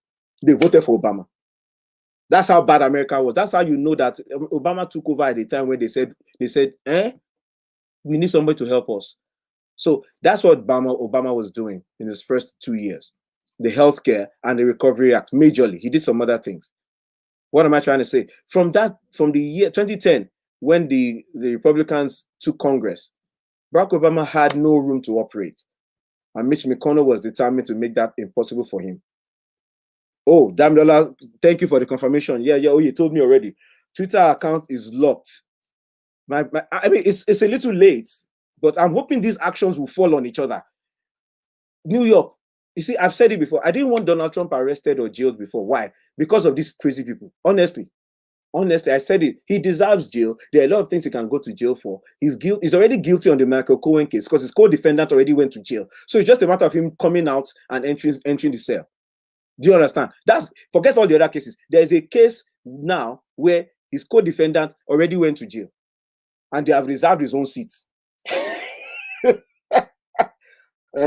[SPEAKER 1] They voted for Obama. That's how bad America was. That's how you know that Obama took over at the time when they said, we need somebody to help us. So that's what Obama was doing in his first 2 years. The healthcare and the Recovery Act, majorly. He did some other things. What am I trying to say? From the year 2010, when the Republicans took Congress, Barack Obama had no room to operate. And Mitch McConnell was determined to make that impossible for him. Oh, Damilola, thank you for the confirmation. Yeah, oh, you told me already. Twitter account is locked. I mean, it's a little late, but I'm hoping these actions will fall on each other. New York, you see, I've said it before. I didn't want Donald Trump arrested or jailed before. Why? Because of these crazy people. Honestly, I said it. He deserves jail. There are a lot of things he can go to jail for. He's already guilty on the Michael Cohen case because his co-defendant already went to jail. So it's just a matter of him coming out and entering the cell. Do you understand? Forget all the other cases. There is a case now where his co-defendant already went to jail and they have reserved his own seats.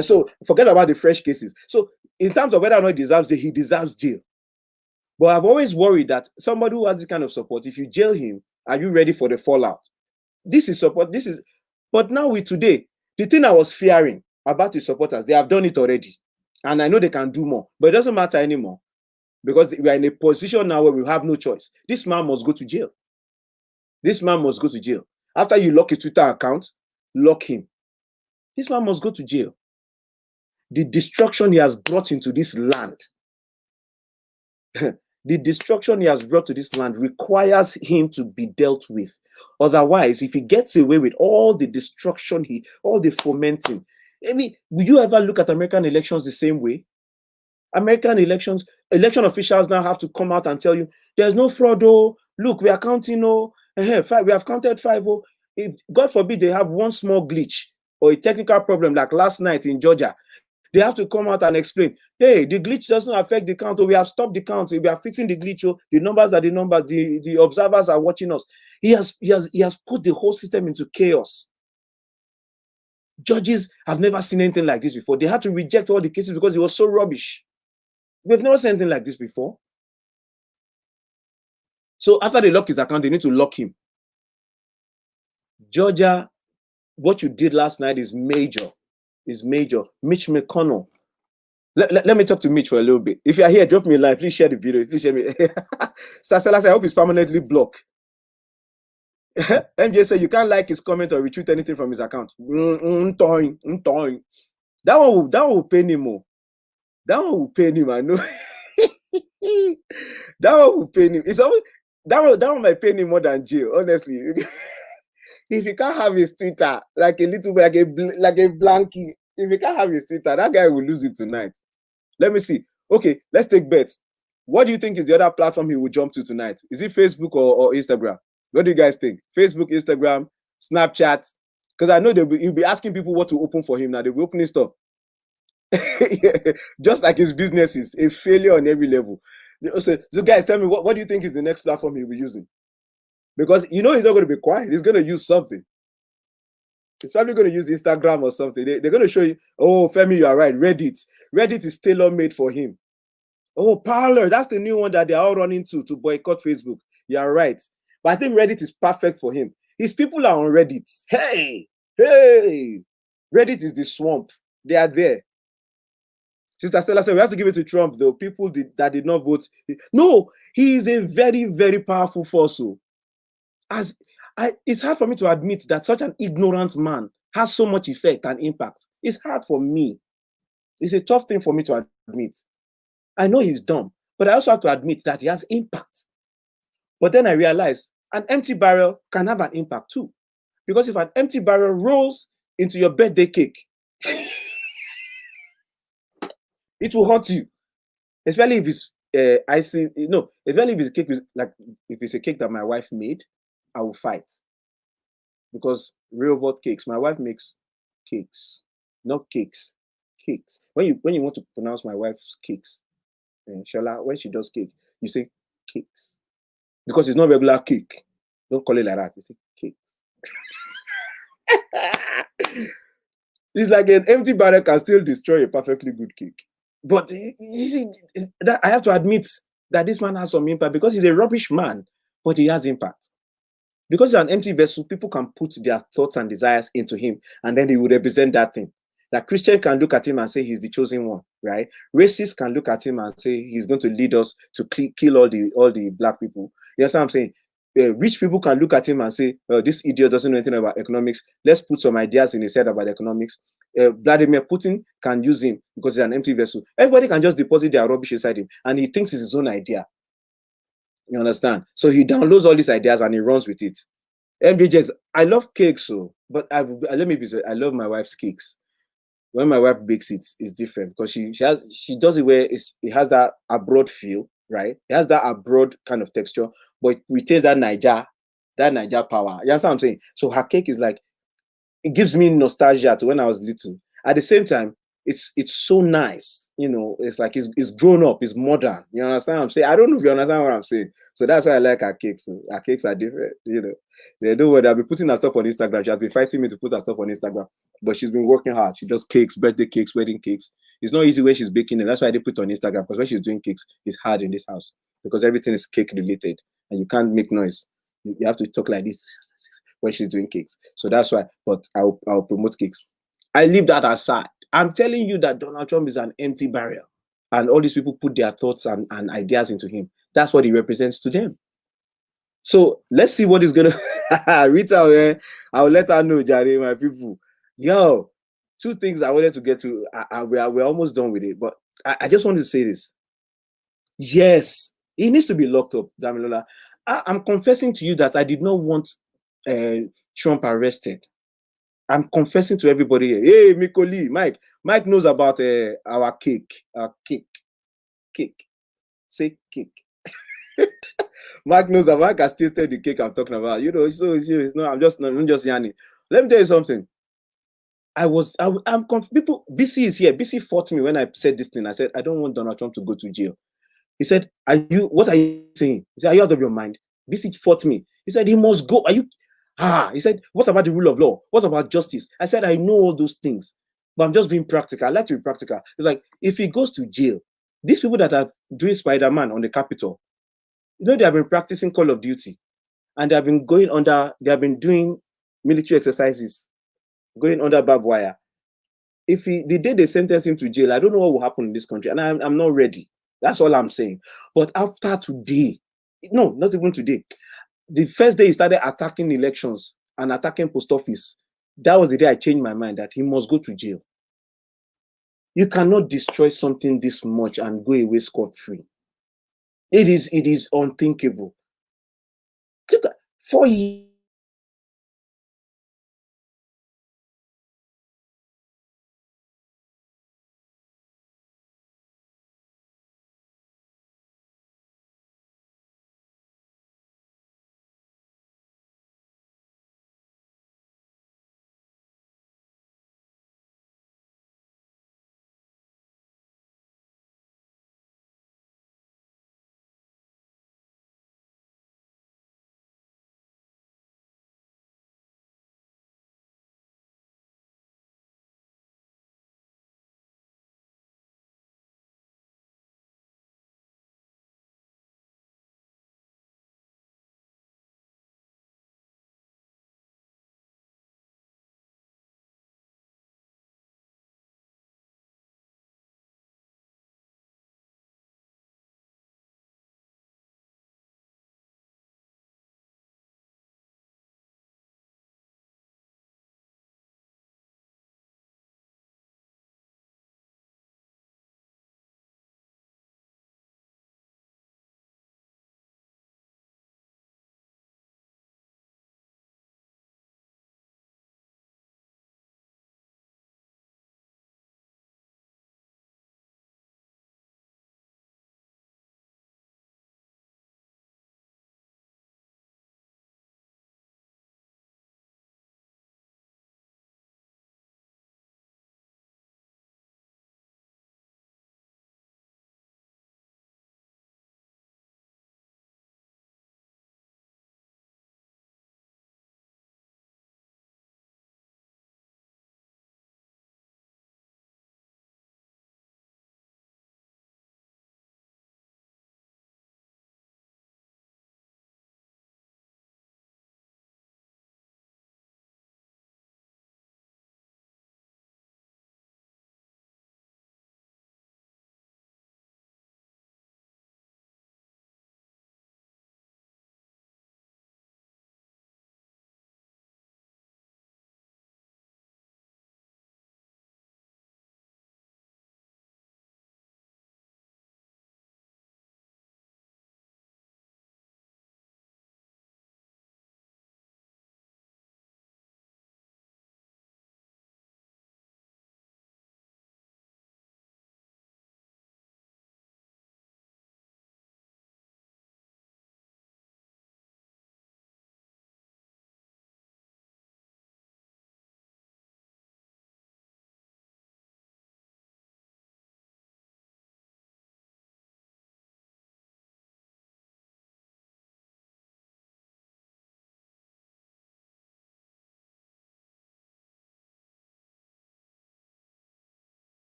[SPEAKER 1] So forget about the fresh cases. So in terms of whether or not he deserves jail. But I've always worried that somebody who has this kind of support, if you jail him, are you ready for the fallout? This is support. But now today, the thing I was fearing about his supporters, they have done it already. And I know they can do more, but it doesn't matter anymore because we are in a position now where we have no choice. This man must go to jail. This man must go to jail. After you lock his Twitter account, lock him. This man must go to jail. The destruction he has brought into this land, requires him to be dealt with. Otherwise, if he gets away with all the destruction, all the fomenting, I mean, will you ever look at American elections the same way? American election officials now have to come out and tell you, there's no fraud, oh, look, we are counting, oh, we have counted 5, oh. If, God forbid, they have one small glitch or a technical problem like last night in Georgia, they have to come out and explain, hey, the glitch doesn't affect the count, or we have stopped the count, we are fixing the glitch, oh, the numbers are the numbers, the observers are watching us. He has put the whole system into chaos. Judges have never seen anything like this before. They had to reject all the cases because it was so rubbish. We've never seen anything like this before. So after they lock his account, they need to lock him. Georgia, what you did last night is major. Mitch McConnell. Let me talk to Mitch for a little bit. If you are here, drop me a line. Please share the video. Please share me. Star Stella, I hope he's permanently blocked. MJ said you can't like his comment or retweet anything from his account. That one will pain him more. That one will pain him, I know. That one will pain him. It's always that one might pain him more than jail, honestly. If he can't have his Twitter, like a little bit, like a blankie, if he can't have his Twitter, that guy will lose it tonight. Let me see. Okay, let's take bets. What do you think is the other platform he will jump to tonight? Is it Facebook or Instagram? What do you guys think? Facebook, Instagram, Snapchat? Because I know he'll be asking people what to open for him now. They'll be opening stuff. Just like his business is a failure on every level. So guys, tell me, what do you think is the next platform he'll be using? Because he's not going to be quiet. He's going to use something. He's probably going to use Instagram or something. They're going to show you, oh, Femi, you are right. Reddit is tailor-made for him. Oh, Parler, that's the new one that they're all running to boycott Facebook. You're right. But I think Reddit is perfect for him. His people are on Reddit. Hey! Reddit is the swamp. They are there. Sister Stella said, we have to give it to Trump, though. People that did not vote. No, he is a very, very powerful force. It's hard for me to admit that such an ignorant man has so much effect and impact. It's hard for me. It's a tough thing for me to admit. I know he's dumb, but I also have to admit that he has impact. But then I realized an empty barrel can have an impact too. Because if an empty barrel rolls into your birthday cake, it will hurt you. Especially if it's icing, especially if it's a cake, if it's a cake that my wife made, I will fight. Because real cakes, my wife makes cakes, not cakes, cakes. When you want to pronounce my wife's cakes, Shola, when she does cake, you say cakes. Because it's not regular cake. Don't call it like that. You say cakes. It's like an empty barrel can still destroy a perfectly good cake. But you see, that I have to admit that this man has some impact because he's a rubbish man, but he has impact. Because he's an empty vessel, people can put their thoughts and desires into him, and then he will represent that thing. That Christian can look at him and say he's the chosen one, right? Racists can look at him and say he's going to lead us to kill all the black people. You understand what I'm saying? Rich people can look at him and say, this idiot doesn't know anything about economics. Let's put some ideas in his head about economics. Vladimir Putin can use him because he's an empty vessel. Everybody can just deposit their rubbish inside him, and he thinks it's his own idea. You understand? So he downloads all these ideas and he runs with it. MJX, I love cakes, so but let me be I love my wife's cakes. When my wife bakes it, it's different because she does it where it has that abroad feel, right? It has that abroad kind of texture, but it retains that Niger power. You understand what I'm saying? So her cake is like, it gives me nostalgia to when I was little. At the same time, it's so nice, you know. It's like it's grown up, it's modern. You understand what I'm saying? I don't know if you understand what I'm saying. So that's why I like her cakes. Her cakes are different, you know. They don't worry. I'll be putting her stuff on Instagram. She has been fighting me to put her stuff on Instagram, but she's been working hard. She does cakes, birthday cakes, wedding cakes. It's not easy when she's baking it. That's why I didn't put it on Instagram, because when she's doing cakes, it's hard in this house because everything is cake related and you can't make noise. You have to talk like this when she's doing cakes. So that's why, but I'll promote cakes. I leave that aside. I'm telling you that Donald Trump is an empty barrel. And all these people put their thoughts and ideas into him. That's what he represents to them. So let's see what is gonna Rita, I'll let her know, Jare, my people. Yo, two things I wanted to get to. We're almost done with it, but I just want to say this. Yes, he needs to be locked up, Damilola. I'm confessing to you that I did not want Trump arrested. I'm confessing to everybody here. Hey, Mikoli, Mike knows about our cake. Cake. Say cake. Mark knows that Mark has tasted the cake I'm talking about. You know, so it's not. I'm just yanning. Let me tell you something. People. BC is here. BC fought me when I said this thing. I said I don't want Donald Trump to go to jail. He said, what are you saying? He said, are you out of your mind? BC fought me. He said, he must go. Are you? He said, what about the rule of law? What about justice? I said, I know all those things, but I'm just being practical. I like to be practical. It's like, if he goes to jail, these people that are doing Spider-Man on the Capitol, you know, they have been practicing Call of Duty, and they have been doing military exercises, going under barbed wire. The day they sentence him to jail, I don't know what will happen in this country, and I'm not ready. That's all I'm saying. But after today, no, not even today, the first day he started attacking elections and attacking post office, that was the day I changed my mind that he must go to jail. You cannot destroy something this much and go away scot-free. It is unthinkable. Look at 4 years.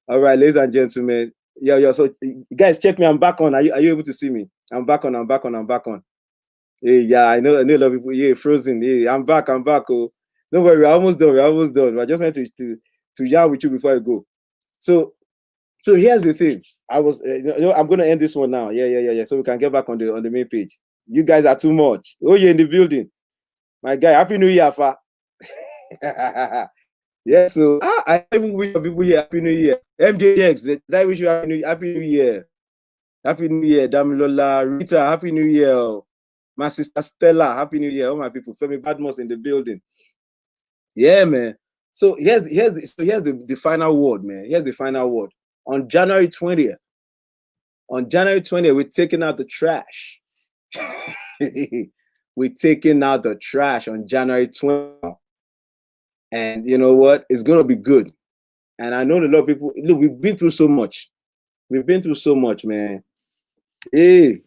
[SPEAKER 1] All right, ladies and gentlemen. Yeah. So guys, check me. I'm back on. Are you able to see me? I'm back on. Hey, yeah, I know a lot of people. Yeah, frozen. Hey, I'm back. Oh, don't worry, we're almost done. I just wanted to yarn with you before I go. So here's the thing. I'm gonna end this one now. Yeah. So we can get back on the main page. You guys are too much. Oh, you're in the building. My guy, happy new year, fa. Yeah, so I even wish people here happy new year. MJX, did I wish you happy new year? Happy new year, Damilola, Rita, happy new year. My sister Stella, happy new year. All my people, Femi Badmos in the building. Yeah, man. So here's the final word, man. Here's the final word. On January 20th, we're taking out the trash. We're taking out the trash on January 20th. And you know what? It's gonna be good. And I know a lot of people. Look, we've been through so much. Man. Hey,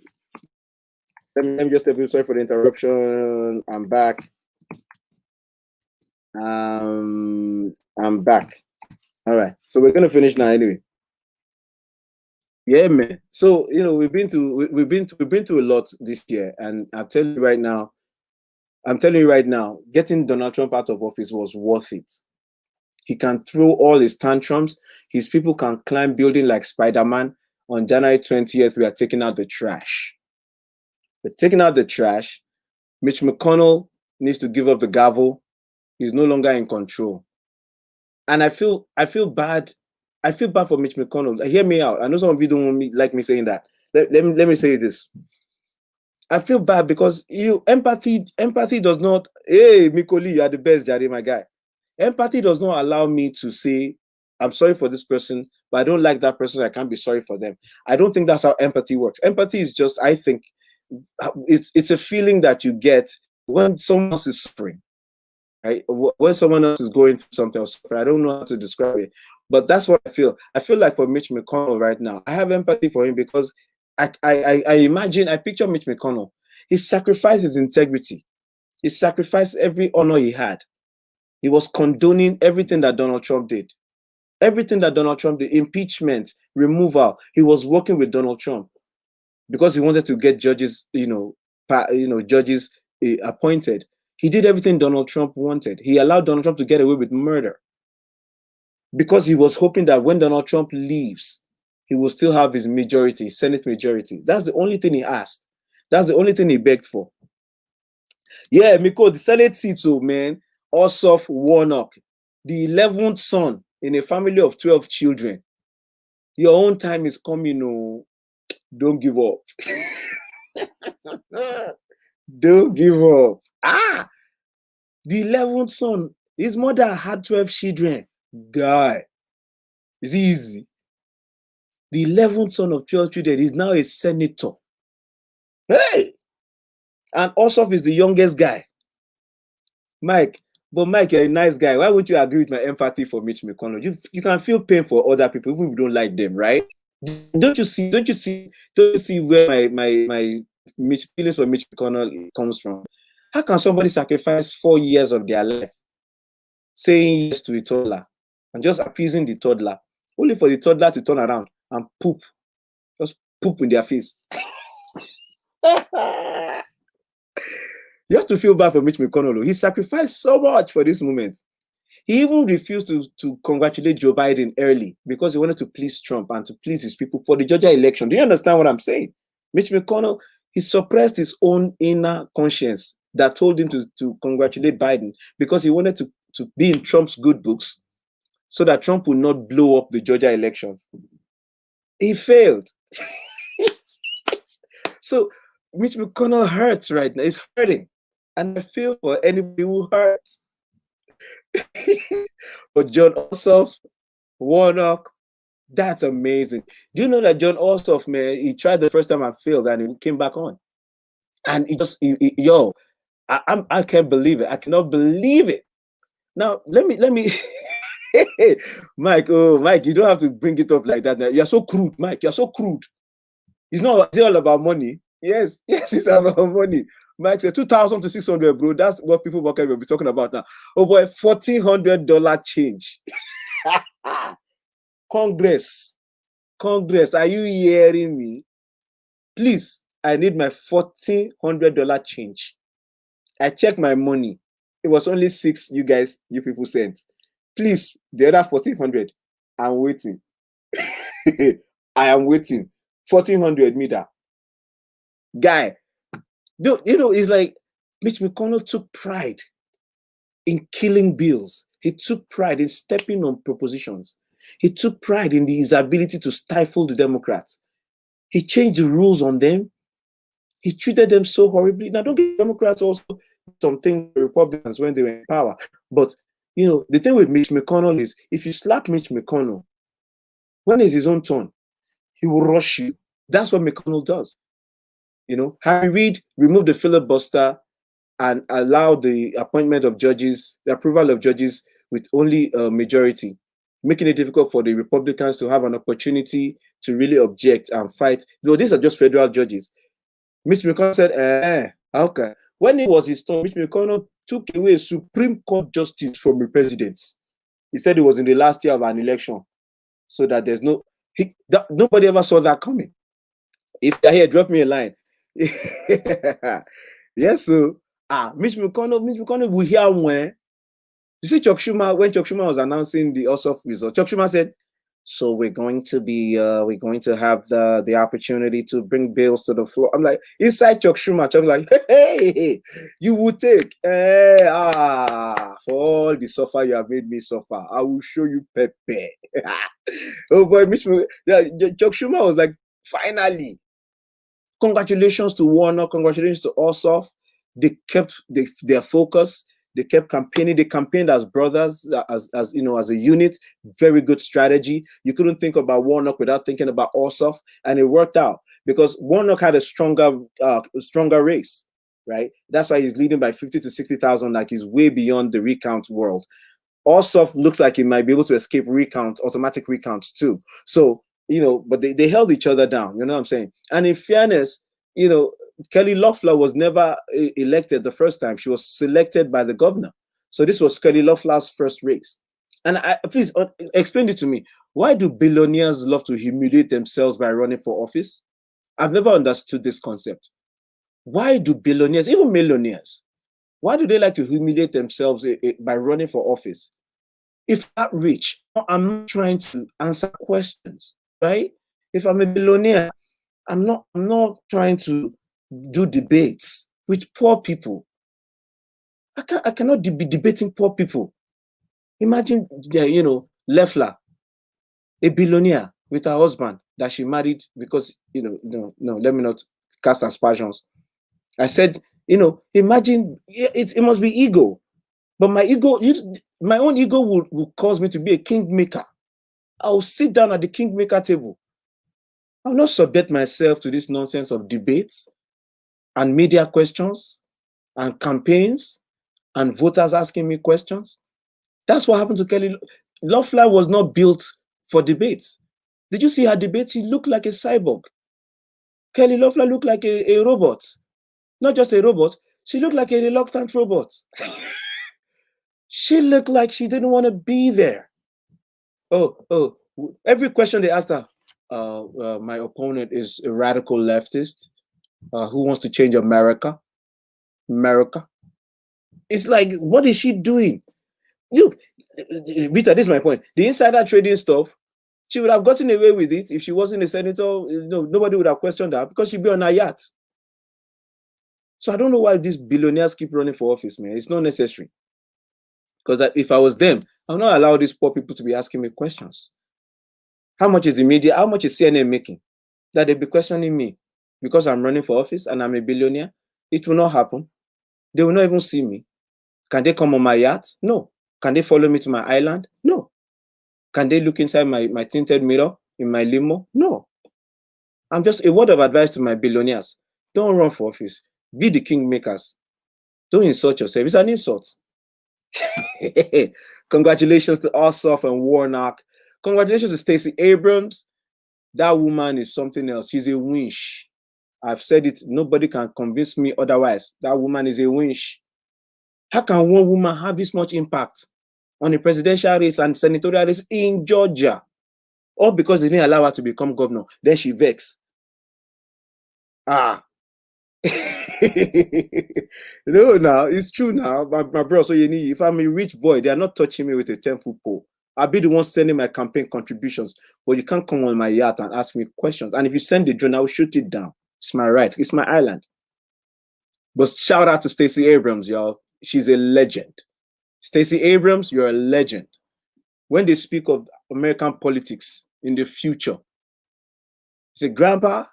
[SPEAKER 1] let me just tell you. Sorry for the interruption. I'm back. I'm back. All right. So we're gonna finish now anyway. Yeah, man. So we've been through a lot this year, and I'm telling you right now, getting Donald Trump out of office was worth it. He can throw all his tantrums. His people can climb building like Spider-Man. On January 20th, we are taking out the trash. We're taking out the trash. Mitch McConnell needs to give up the gavel. He's no longer in control. And I feel bad. I feel bad for Mitch McConnell. Hear me out. I know some of you don't want me like me saying that. Let me say this. I feel bad because empathy does not. Hey, Mikoli, you are the best, Jare, my guy. Empathy does not allow me to say, I'm sorry for this person, but I don't like that person. I can't be sorry for them. I don't think that's how empathy works. Empathy is just, I think, it's a feeling that you get when someone else is suffering, right? When someone else is going through something else. I don't know how to describe it, but that's what I feel. I feel like for Mitch McConnell right now, I have empathy for him because I picture Mitch McConnell. He sacrificed his integrity. He sacrificed every honor he had. He was condoning everything that Donald Trump did. Everything that Donald Trump did, impeachment, removal. He was working with Donald Trump because he wanted to get judges, judges appointed. He did everything Donald Trump wanted. He allowed Donald Trump to get away with murder because he was hoping that when Donald Trump leaves, he will still have his majority, Senate majority. That's the only thing he asked. That's the only thing he begged for. Yeah, Miko, the Senate seat, so man, Ossoff Warnock, the 11th son in a family of 12 children. Your own time is coming, oh. Don't give up. Don't give up. The 11th son, his mother had 12 children. Guy, it's easy. The 11th son of 12 children is now a senator. Hey! And Ossoff is the youngest guy. Mike, you're a nice guy. Why won't you agree with my empathy for Mitch McConnell? You can feel pain for other people, even if you don't like them, right? Don't you see where my feelings for Mitch McConnell comes from? How can somebody sacrifice 4 years of their life saying yes to a toddler and just appeasing the toddler, only for the toddler to turn around and poop? Just poop in their face. You have to feel bad for Mitch McConnell. He sacrificed so much for this moment. He even refused to congratulate Joe Biden early because he wanted to please Trump and to please his people for the Georgia election. Do you understand what I'm saying? Mitch McConnell, he suppressed his own inner conscience that told him to congratulate Biden because he wanted to be in Trump's good books so that Trump would not blow up the Georgia elections. He failed. So Mitch McConnell hurts right now. He's hurting. And I feel for anybody who hurts. But John Ossoff, Warnock, that's amazing. Do you know that John Ossoff, man, he tried the first time and failed and he came back on. And I can't believe it. I cannot believe it. Now, let me Mike, Mike, you don't have to bring it up like that. You're so crude, Mike. You're so crude. It's all about money. Yes, it's about money. Mike said 2,000 to 600, bro. That's what people will be talking about now. Oh boy, $1,400 change. Congress, are you hearing me? Please, I need my $1,400 change. I checked my money. It was only 6 you people sent. Please, the other 1,400, I'm waiting. I am waiting. 1,400 meter. Guy, it's like Mitch McConnell took pride in killing bills. He took pride in stepping on propositions. He took pride in his ability to stifle the Democrats. He changed the rules on them. He treated them so horribly. Now, don't get Democrats also something Republicans when they were in power. But, the thing with Mitch McConnell is if you slap Mitch McConnell, when it's his own turn, he will rush you. That's what McConnell does. Harry Reid removed the filibuster and allowed the appointment of judges, the approval of judges with only a majority, making it difficult for the Republicans to have an opportunity to really object and fight. These are just federal judges. Mitch McConnell said, okay. When it was his turn, Mitch McConnell took away Supreme Court justice from the president. He said it was in the last year of an election, so that there's nobody ever saw that coming. If you're here, drop me a line. Yes, so Mitch McConnell will hear when. You see Chuck Schumer, when Chuck Schumer was announcing the Ossoff result, Chuck Schumer said, so we're going to have the opportunity to bring bills to the floor. I'm like, inside Chuck Schumer, I'm like, hey, you will take for all the suffer you have made me suffer. I will show you Pepe. Oh boy, Chuck Schumer was like, finally. Congratulations to Warner, congratulations to Ossoff. They kept their focus. They kept campaigning. They campaigned as brothers, as a unit. Very good strategy. You couldn't think about Warnock without thinking about Ossoff, and it worked out because Warnock had a stronger race, right? That's why he's leading by 50 to 60,000. Like he's way beyond the recount world. Ossoff looks like he might be able to escape automatic recounts too. So but they held each other down. You know what I'm saying? And in fairness, Kelly Loeffler was never elected the first time. She was selected by the governor. So this was Kelly Loeffler's first race. And please explain it to me. Why do billionaires love to humiliate themselves by running for office? I've never understood this concept. Why do billionaires, even millionaires, why do they like to humiliate themselves by running for office? If I'm rich, I'm not trying to answer questions, right? If I'm a billionaire, I'm not trying to do debates with poor people. I cannot be debating poor people. Imagine, Loeffler, a billionaire with her husband that she married because, no, let me not cast aspersions. I said, imagine, it must be ego. But my own ego will cause me to be a kingmaker. I will sit down at the kingmaker table. I will not subject myself to this nonsense of debates and media questions and campaigns and voters asking me questions. That's what happened to Kelly. Loeffler was not built for debates. Did you see her debates? He looked like a cyborg. Kelly Loeffler looked like a robot. Not just a robot, she looked like a reluctant robot. She looked like she didn't want to be there. Oh, every question they asked her, my opponent is a radical leftist who wants to change America. It's like, what is she doing? Look, Vita, this is my point. The insider trading stuff, she would have gotten away with it if she wasn't a senator. Nobody would have questioned her because she'd be on a yacht. So I don't know why these billionaires keep running for office, man. It's not necessary. Because if I was them, I would not allow these poor people to be asking me questions. How much is the media? How much is CNN making? That they'll be questioning me because I'm running for office and I'm a billionaire? It will not happen. They will not even see me. Can they come on my yacht? No. Can they follow me to my island? No. Can they look inside my tinted mirror in my limo? No. I'm just a word of advice to my billionaires. Don't run for office. Be the kingmakers. Don't insult yourself. It's an insult. Congratulations to Ossoff and Warnock. Congratulations to Stacey Abrams. That woman is something else. She's a winch. I've said it. Nobody can convince me otherwise. That woman is a winch. How can one woman have this much impact on a presidential race and senatorial race in Georgia? All because they didn't allow her to become governor. Then she vexed. Ah. No, now it's true now. My bro, so you need, if I'm a rich boy, they are not touching me with a 10-foot pole. I'll be the one sending my campaign contributions, but you can't come on my yacht and ask me questions. And if you send the drone, I will shoot it down. It's my right. It's my island. But shout out to Stacey Abrams, y'all. She's a legend. Stacey Abrams, you're a legend. When they speak of American politics in the future, say, Grandpa,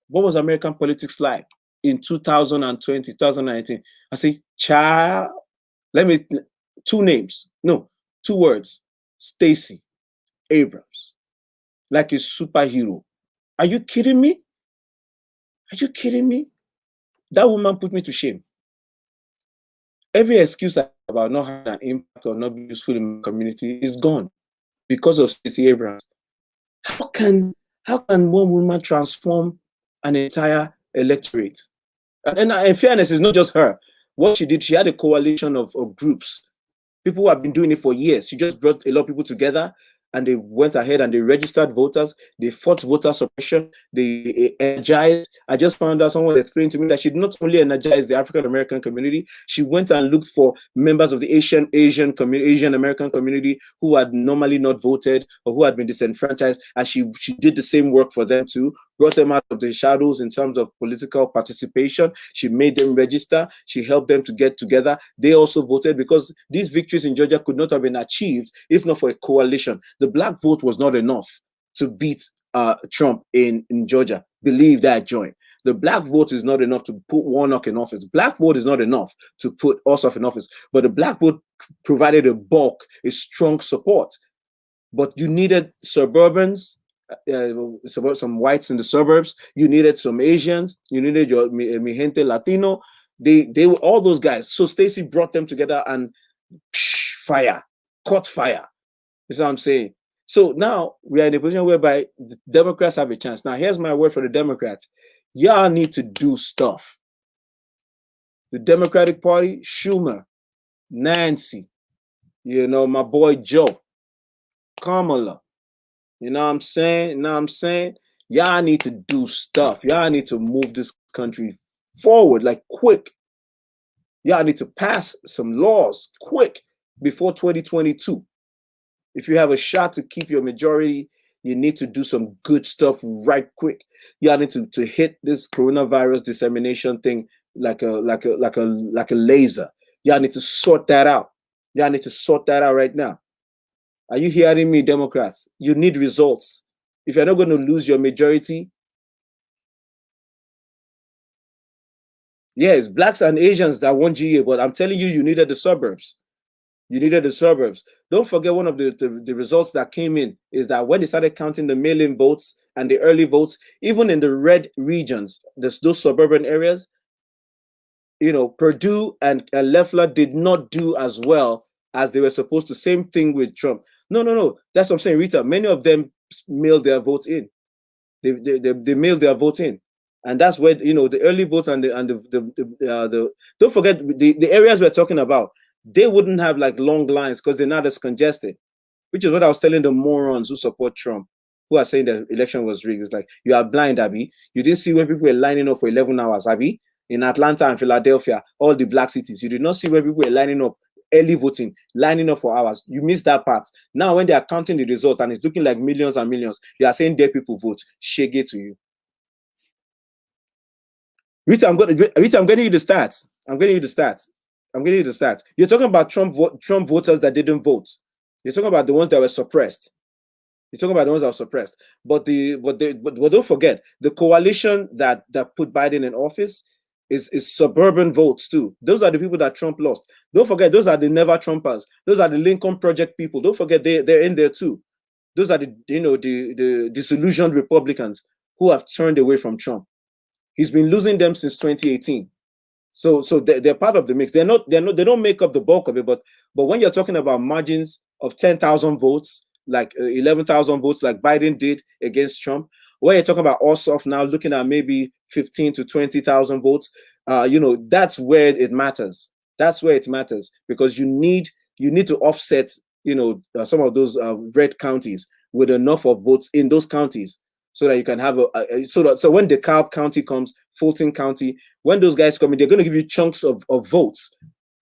[SPEAKER 1] what was American politics like in 2020, 2019? I say, child, let me, two words, Stacey Abrams, like a superhero. Are you kidding me? Are you kidding me? That woman put me to shame. Every excuse about not having an impact or not being useful in my community is gone because of Stacey Abrams. How can one woman transform an entire electorate? And in fairness, it's not just her. What she did, she had a coalition of groups. People who have been doing it for years. She just brought a lot of people together and they went ahead and they registered voters. They fought voter suppression. They energized. I just found out someone explained to me that she not only energized the African American community, she went and looked for members of the Asian American community who had normally not voted or who had been disenfranchised, and she did the same work for them too. Brought them out of the shadows in terms of political participation. She made them register. She helped them to get together. They also voted because these victories in Georgia could not have been achieved if not for a coalition. The black vote was not enough to beat Trump in Georgia. Believe that, Join. The black vote is not enough to put Warnock in office. Black vote is not enough to put Ossoff in office. But the black vote provided a bulk, a strong support. But you needed suburbans, some whites in the suburbs. You needed some Asians. You needed your mi gente Latino. They were all those guys. So Stacey brought them together and caught fire. You see what I'm saying? So now we are in a position whereby the Democrats have a chance. Now here's my word for the Democrats. Y'all need to do stuff. The Democratic Party, Schumer, Nancy, my boy Joe, Kamala. You know what I'm saying? Y'all need to do stuff. Y'all need to move this country forward, like quick. Y'all need to pass some laws quick before 2022. If you have a shot to keep your majority, you need to do some good stuff right quick. Y'all need to hit this coronavirus dissemination thing like a laser. Y'all need to sort that out. Y'all need to sort that out right now. Are you hearing me, Democrats? You need results. If you're not going to lose your majority, yes, blacks and Asians that won GA, but I'm telling you, you needed the suburbs. You needed the suburbs. Don't forget, one of the results that came in is that when they started counting the mail-in votes and the early votes, even in the red regions, those suburban areas, Purdue and Loeffler did not do as well as they were supposed to. Same thing with Trump. No. That's what I'm saying, Rita. Many of them mailed their votes in. They mailed their vote in, and that's where the early votes and the don't forget the areas we're talking about. They wouldn't have like long lines because they're not as congested, which is what I was telling the morons who support Trump, who are saying the election was rigged. It's like, you are blind, Abby. You didn't see when people were lining up for 11 hours, Abby. In Atlanta and Philadelphia, all the black cities, you did not see when people were lining up, early voting, lining up for hours. You missed that part. Now, when they are counting the results and it's looking like millions and millions, they are saying dead people vote. Shege to you. Rita, I'm getting you the stats. I'm getting you the stats. You're talking about Trump voters that didn't vote. You're talking about the ones that were suppressed. You're talking about the ones that were suppressed. But don't forget, the coalition that put Biden in office is suburban votes too. Those are the people that Trump lost. Don't forget, those are the never Trumpers. Those are the Lincoln Project people. Don't forget, they're in there too. Those are the disillusioned Republicans who have turned away from Trump. He's been losing them since 2018. So they're part of the mix. They don't make up the bulk of it, but when you're talking about margins of 10,000 votes, like 11,000 votes, like Biden did against Trump, when you're talking about Ossoff now looking at maybe 15 to 20,000 votes, that's where it matters. That's where it matters, because you need to offset, some of those red counties with enough of votes in those counties so that you can have so when DeKalb County comes, Fulton County, when those guys come in, they're going to give you chunks of votes.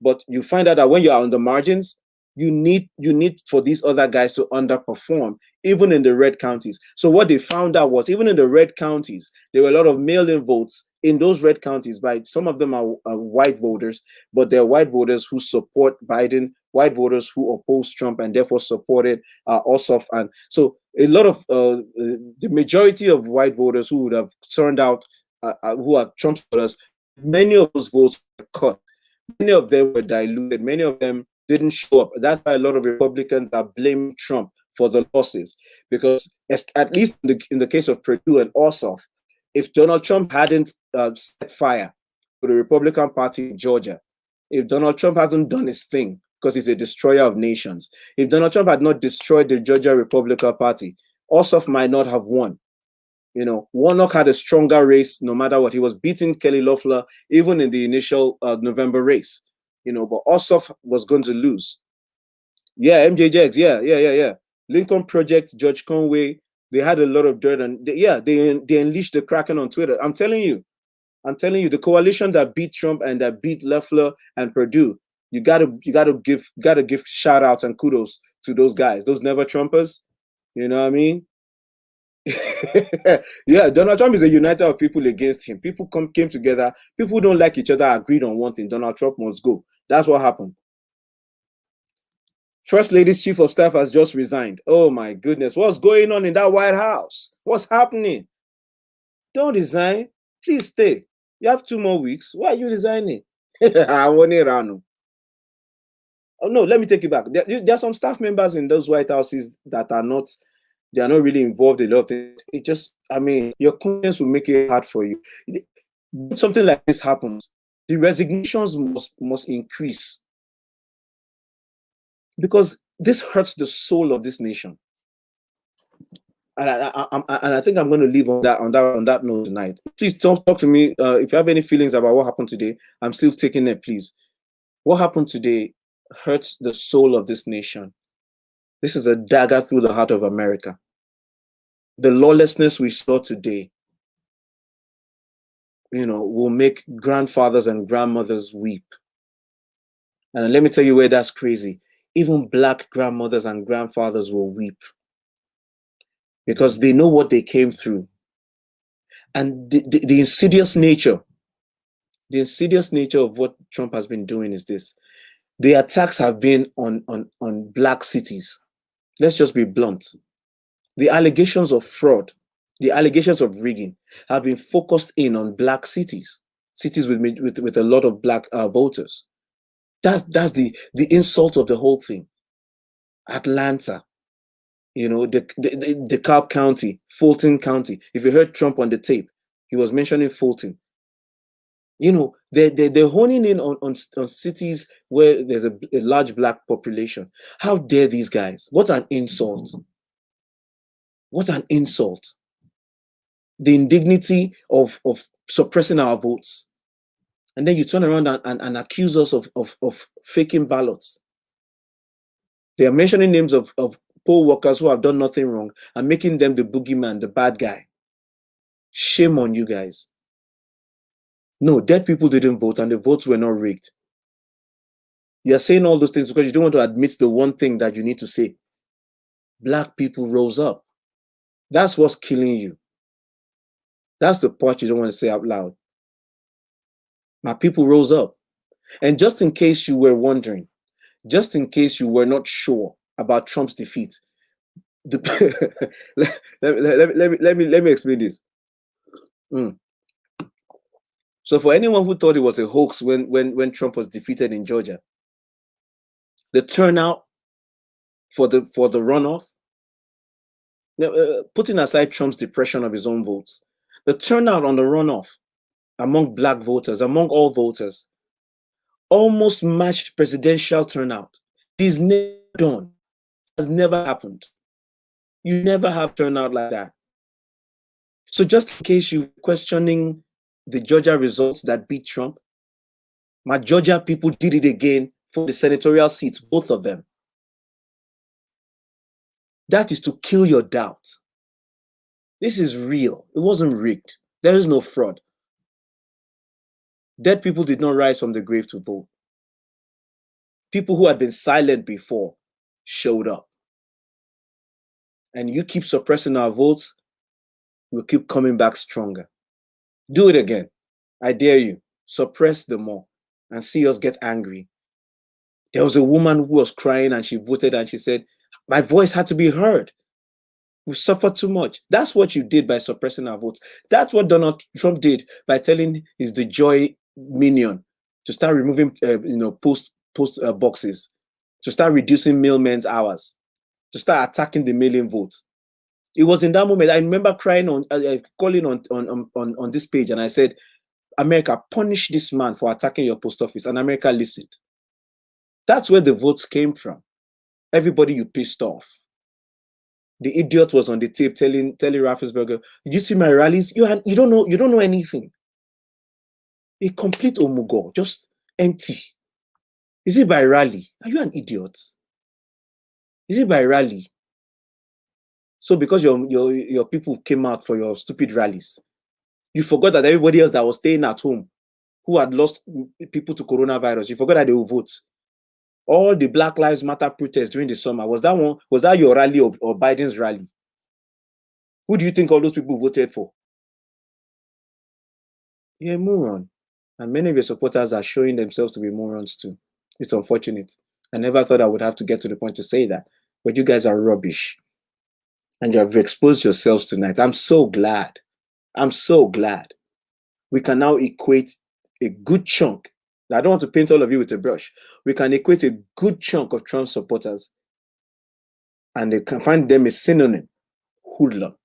[SPEAKER 1] But you find out that when you're on the margins, you need for these other guys to underperform, even in the red counties. So what they found out was, even in the red counties, there were a lot of mail-in votes in those red counties. By some of them are white voters, but they're white voters who support Biden, white voters who oppose Trump and therefore supported Ossoff. And so a lot of the majority of white voters who would have turned out, who are Trump voters, many of those votes were cut. Many of them were diluted. Many of them didn't show up. That's why a lot of Republicans are blaming Trump for the losses, because at least in the case of Perdue and Ossoff, if Donald Trump hadn't set fire to the Republican Party in Georgia, if Donald Trump hasn't done his thing, because he's a destroyer of nations, if Donald Trump had not destroyed the Georgia Republican Party, Ossoff might not have won. You know, Warnock had a stronger race no matter what. He was beating Kelly Loeffler even in the initial November race, you know, but Ossoff was going to lose. Yeah, MJJX, yeah. Lincoln Project, George Conway, they had a lot of dirt, and they unleashed the Kraken on Twitter. I'm telling you, the coalition that beat Trump and that beat Loeffler and Perdue, you gotta give shout outs and kudos to those guys, those never Trumpers. You know what I mean? Yeah, Donald Trump is a uniter of people against him. People came together. People who don't like each other agreed on one thing: Donald Trump must go. That's what happened. First Lady's chief of staff has just resigned. Oh my goodness, what's going on in that White House? What's happening? Don't resign. Please stay. You have 2 more weeks. Why are you resigning? I want it, Rano. Oh no, let me take it back. There are some staff members in those White Houses that are not. They are not really involved in a lot of things. It just, I mean, your conscience will make it hard for you. When something like this happens, the resignations must increase, because this hurts the soul of this nation. And I think I'm going to leave on that note tonight. Please talk to me if you have any feelings about what happened today. I'm still taking it, please. What happened today hurts the soul of this nation. This is a dagger through the heart of America. The lawlessness we saw today, you know, will make grandfathers and grandmothers weep. And let me tell you where that's crazy. Even Black grandmothers and grandfathers will weep, because they know what they came through. And the insidious nature of what Trump has been doing is this. The attacks have been on Black cities. Let's just be blunt. The allegations of fraud, the allegations of rigging have been focused in on Black cities with a lot of Black voters. That's the insult of the whole thing. Atlanta, you know, the DeKalb County, Fulton County. If you heard Trump on the tape, he was mentioning Fulton. You know, they're honing in on cities where there's a large Black population. How dare these guys? What an insult. What an insult. The indignity of suppressing our votes. And then you turn around and accuse us of faking ballots. They are mentioning names of poll workers who have done nothing wrong and making them the boogeyman, the bad guy. Shame on you guys. No, dead people didn't vote and the votes were not rigged. You're saying all those things because you don't want to admit the one thing that you need to say. Black people rose up. That's what's killing you. That's the part you don't want to say out loud. My people rose up. And just in case you were wondering, just in case you were not sure about Trump's defeat, let me explain this. So for anyone who thought it was a hoax when Trump was defeated in Georgia, the turnout for the runoff, putting aside Trump's depression of his own votes, the turnout on the runoff among Black voters, among all voters, almost matched presidential turnout. It is never done. It has never happened. You never have turnout like that. So just in case you're questioning the Georgia results that beat Trump, my Georgia people did it again for the senatorial seats, both of them. That is to kill your doubt. This is real. It wasn't rigged. There is no fraud. Dead people did not rise from the grave to vote. People who had been silent before showed up. And you keep suppressing our votes, we'll keep coming back stronger. Do it again. I dare you. Suppress them more and see us get angry. There was a woman who was crying and she voted and she said, my voice had to be heard. We've suffered too much. That's what you did by suppressing our votes. That's what Donald Trump did by telling his the Joy minion to start removing, post boxes, to start reducing mailmen's hours, to start attacking the mail-in vote. It was in that moment I remember crying calling on this page, and I said, America, punish this man for attacking your post office, and America listened. That's where the votes came from. Everybody you pissed off. The idiot was on the tape telling Raffensperger, did you see my rallies? You don't know anything. A complete omugo, just empty. Is it by rally? Are you an idiot? Is it by rally? So because your people came out for your stupid rallies, you forgot that everybody else that was staying at home, who had lost people to coronavirus, you forgot that they will vote. All the Black Lives Matter protests during the summer, was that your rally or Biden's rally? Who do you think all those people voted for? You're a moron. And many of your supporters are showing themselves to be morons too. It's unfortunate. I never thought I would have to get to the point to say that. But you guys are rubbish. And you have exposed yourselves tonight. I'm so glad. I'm so glad. We can now equate a good chunk. I don't want to paint all of you with a brush. We can equate a good chunk of Trump supporters and they can find them a synonym, hoodlum.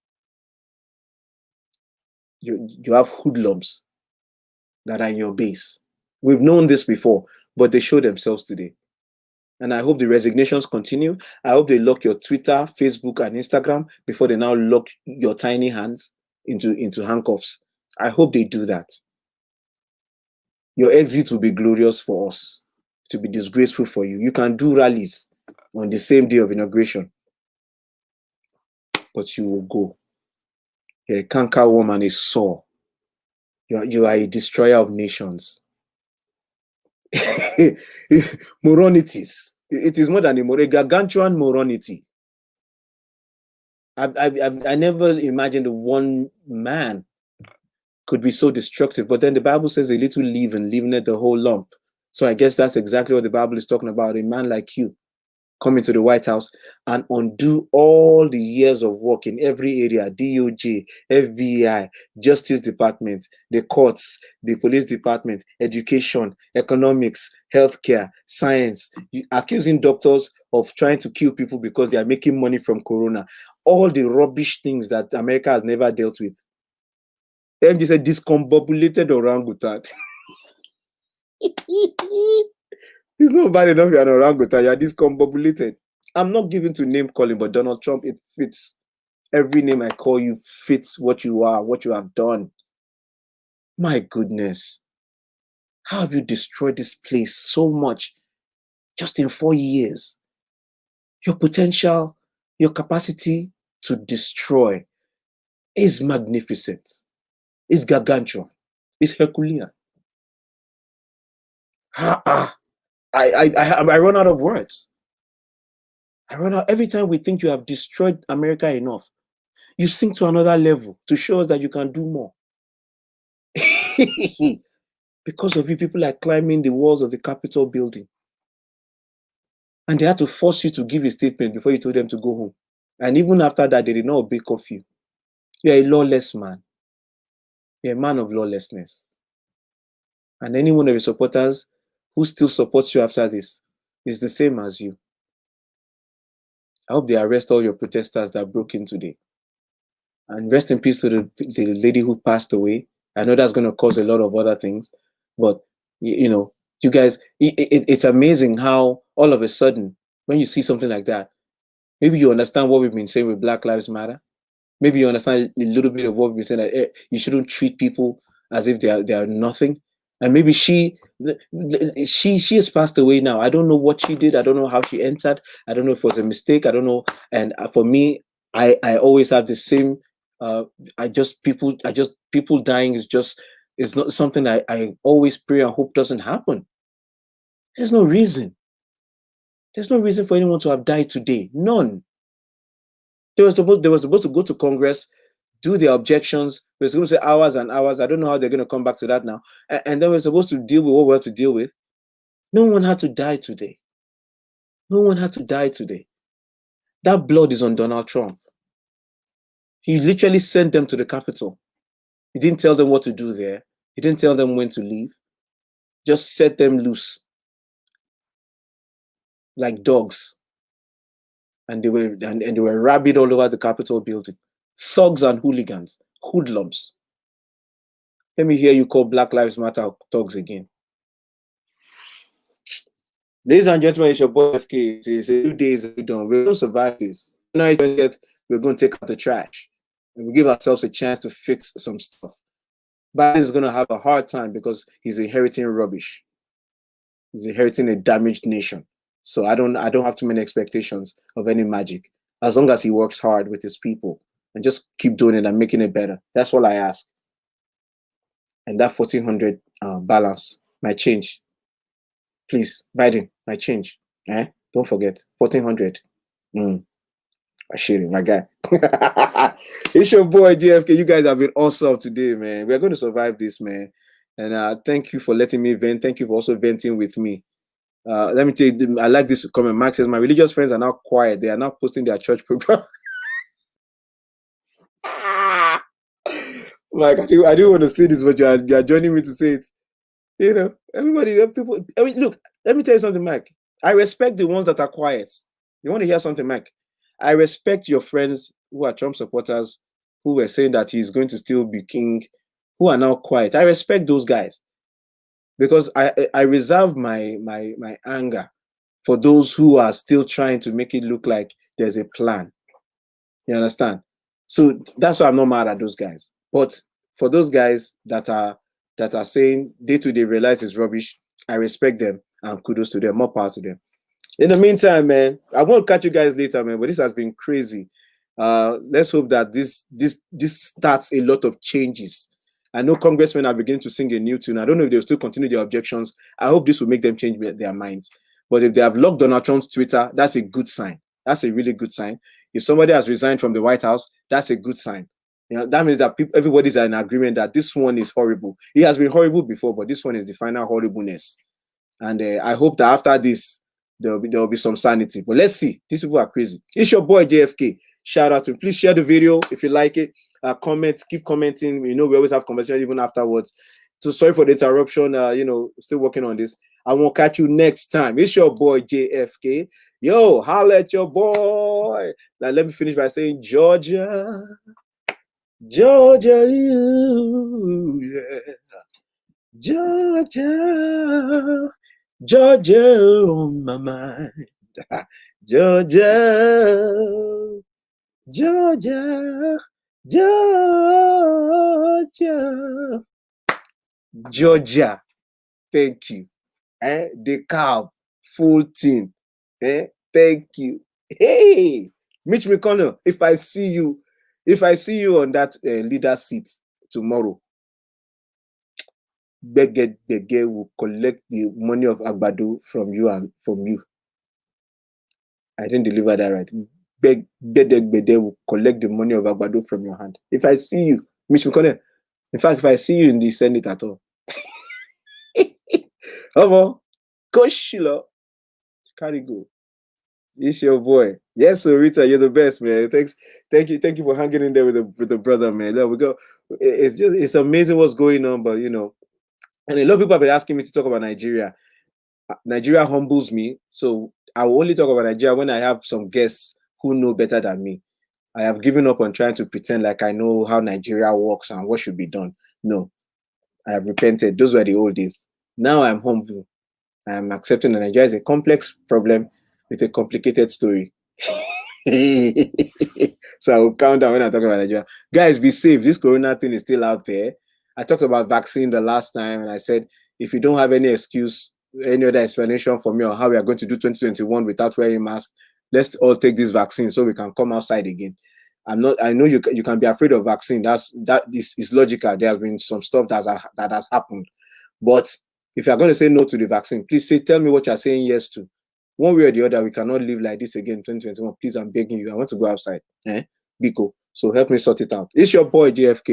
[SPEAKER 1] You have hoodlums that are in your base. We've known this before, but they show themselves today. And I hope the resignations continue. I hope they lock your Twitter, Facebook, and Instagram before they now lock your tiny hands into handcuffs. I hope they do that. Your exit will be glorious for us. It will be disgraceful for you. You can do rallies on the same day of inauguration, but you will go. You're a canker worm and a sore. You are a destroyer of nations. Moronities. It is more than a gargantuan moronity. I never imagined one man could be so destructive, but then the Bible says a little leaven leaveneth the whole lump. So I guess that's exactly what the Bible is talking about. A man like you come into the White House and undo all the years of work in every area, DOJ, FBI, Justice Department, the courts, the police department, education, economics, healthcare, science, accusing doctors of trying to kill people because they are making money from corona. All the rubbish things that America has never dealt with. MJ said discombobulated orangutan. It's not bad enough you're an orangutan, you're discombobulated. I'm not given to name calling, but Donald Trump, it fits. Every name I call you fits what you are, what you have done. My goodness. How have you destroyed this place so much just in 4 years? Your potential, your capacity to destroy is magnificent. It's gargantuan. It's Herculean. I run out of words. I run out every time we think you have destroyed America enough. You sink to another level to show us that you can do more. Because of you, people are climbing the walls of the Capitol building. And they had to force you to give a statement before you told them to go home. And even after that, they did not obey curfew. You're a lawless man. You're a man of lawlessness. And any one of your supporters who still supports you after this is the same as you. I hope they arrest all your protesters that broke in today. And rest in peace to the lady who passed away. I know that's going to cause a lot of other things. But, you guys, it's amazing how all of a sudden, when you see something like that, maybe you understand what we've been saying with Black Lives Matter. Maybe you understand a little bit of what we've been saying, that you shouldn't treat people as if they are nothing. And maybe she has passed away now. I don't know what she did. I don't know how she entered. I don't know if it was a mistake. I don't know. And for me, I always have the same. People dying is not something I always pray and hope doesn't happen. There's no reason. There's no reason for anyone to have died today. None. They were supposed to go to Congress, do their objections. We're supposed to say hours and hours. I don't know how they're going to come back to that now. And then we're supposed to deal with what we have to deal with. No one had to die today. No one had to die today. That blood is on Donald Trump. He literally sent them to the Capitol. He didn't tell them what to do there. He didn't tell them when to leave. Just set them loose like dogs. And they were rabid all over the Capitol building. Thugs and hooligans, hoodlums. Let me hear you call Black Lives Matter thugs again. Ladies and gentlemen, it's your boy FK. It's a few days done. We're going to survive this. We're going to take out the trash. And we give ourselves a chance to fix some stuff. Biden is going to have a hard time because he's inheriting rubbish. He's inheriting a damaged nation. So I don't have too many expectations of any magic. As long as he works hard with his people and just keep doing it and making it better. That's all I ask. And that 1400 balance might change. Please, Biden, might change. Don't forget, 1400. Ashiri, my guy. It's your boy JFK. You guys have been awesome today, man. We're going to survive this, man. And thank you for letting me vent. Thank you for also venting with me. Let me tell you, I like this comment. Mark says, my religious friends are now quiet. They are now posting their church program. Like, I didn't want to say this, but you are joining me to say it. You know, everybody, people. I mean, look, let me tell you something, Mike. I respect the ones that are quiet. You want to hear something, Mike? I respect your friends who are Trump supporters, who were saying that he's going to still be king, who are now quiet. I respect those guys because I reserve my anger for those who are still trying to make it look like there's a plan. You understand? So that's why I'm not mad at those guys. But for those guys that are saying day to day realize it's rubbish, I respect them and kudos to them. More power to them. In the meantime, man, I won't catch you guys later, man. But this has been crazy. Let's hope that this starts a lot of changes. I know congressmen are beginning to sing a new tune. I don't know if they'll still continue their objections. I hope this will make them change their minds. But if they have locked Donald Trump's Twitter, that's a good sign. That's a really good sign. If somebody has resigned from the White House, that's a good sign. You know, that means that everybody's in agreement that this one is horrible. He has been horrible before, but this one is the final horribleness. And I hope that after this, there will be some sanity. But let's see. These people are crazy. It's your boy JFK. Shout out to him. Please share the video if you like it. Comment, keep commenting. You know, we always have conversation even afterwards. So sorry for the interruption. You know, still working on this. I won't catch you next time. It's your boy JFK. Yo, holla at your boy. Now let me finish by saying Georgia. Georgia, yeah. Georgia. Georgia on my mind. Georgia. Georgia. Georgia. Georgia. Thank you. The cow. Full team. Thank you. Hey, Mitch McConnell, if I see you on that leader seat tomorrow, Bege will collect the money of Agbado from you and from you. I didn't deliver that right. Bege will collect the money of Agbado from your hand. If I see you, Mitch McConnell, in fact, if I see you in the Senate at all, Coach Sheila, carry go. It's your boy. Yes, so Rita, you're the best, man. Thank you for hanging in there with the brother, man. There we go. It's amazing what's going on, but you know, and a lot of people have been asking me to talk about Nigeria. Nigeria humbles me, so I will only talk about Nigeria when I have some guests who know better than me. I have given up on trying to pretend like I know how Nigeria works and what should be done. No, I have repented. Those were the old days. Now I'm humble. I am accepting that Nigeria is a complex problem with a complicated story. So I will count down when I talk about Nigeria. Guys, be safe. This corona thing is still out there. I talked about vaccine the last time, and I said if you don't have any excuse, any other explanation for me on how we are going to do 2021 without wearing masks, let's all take this vaccine so we can come outside again. I know you can be afraid of vaccine. That is logical. There has been some stuff that has happened. But if you're going to say no to the vaccine, please tell me what you're saying yes to. One way or the other, we cannot live like this again in 2021. Please, I'm begging you. I want to go outside. Biko. So help me sort it out. It's your boy JFK.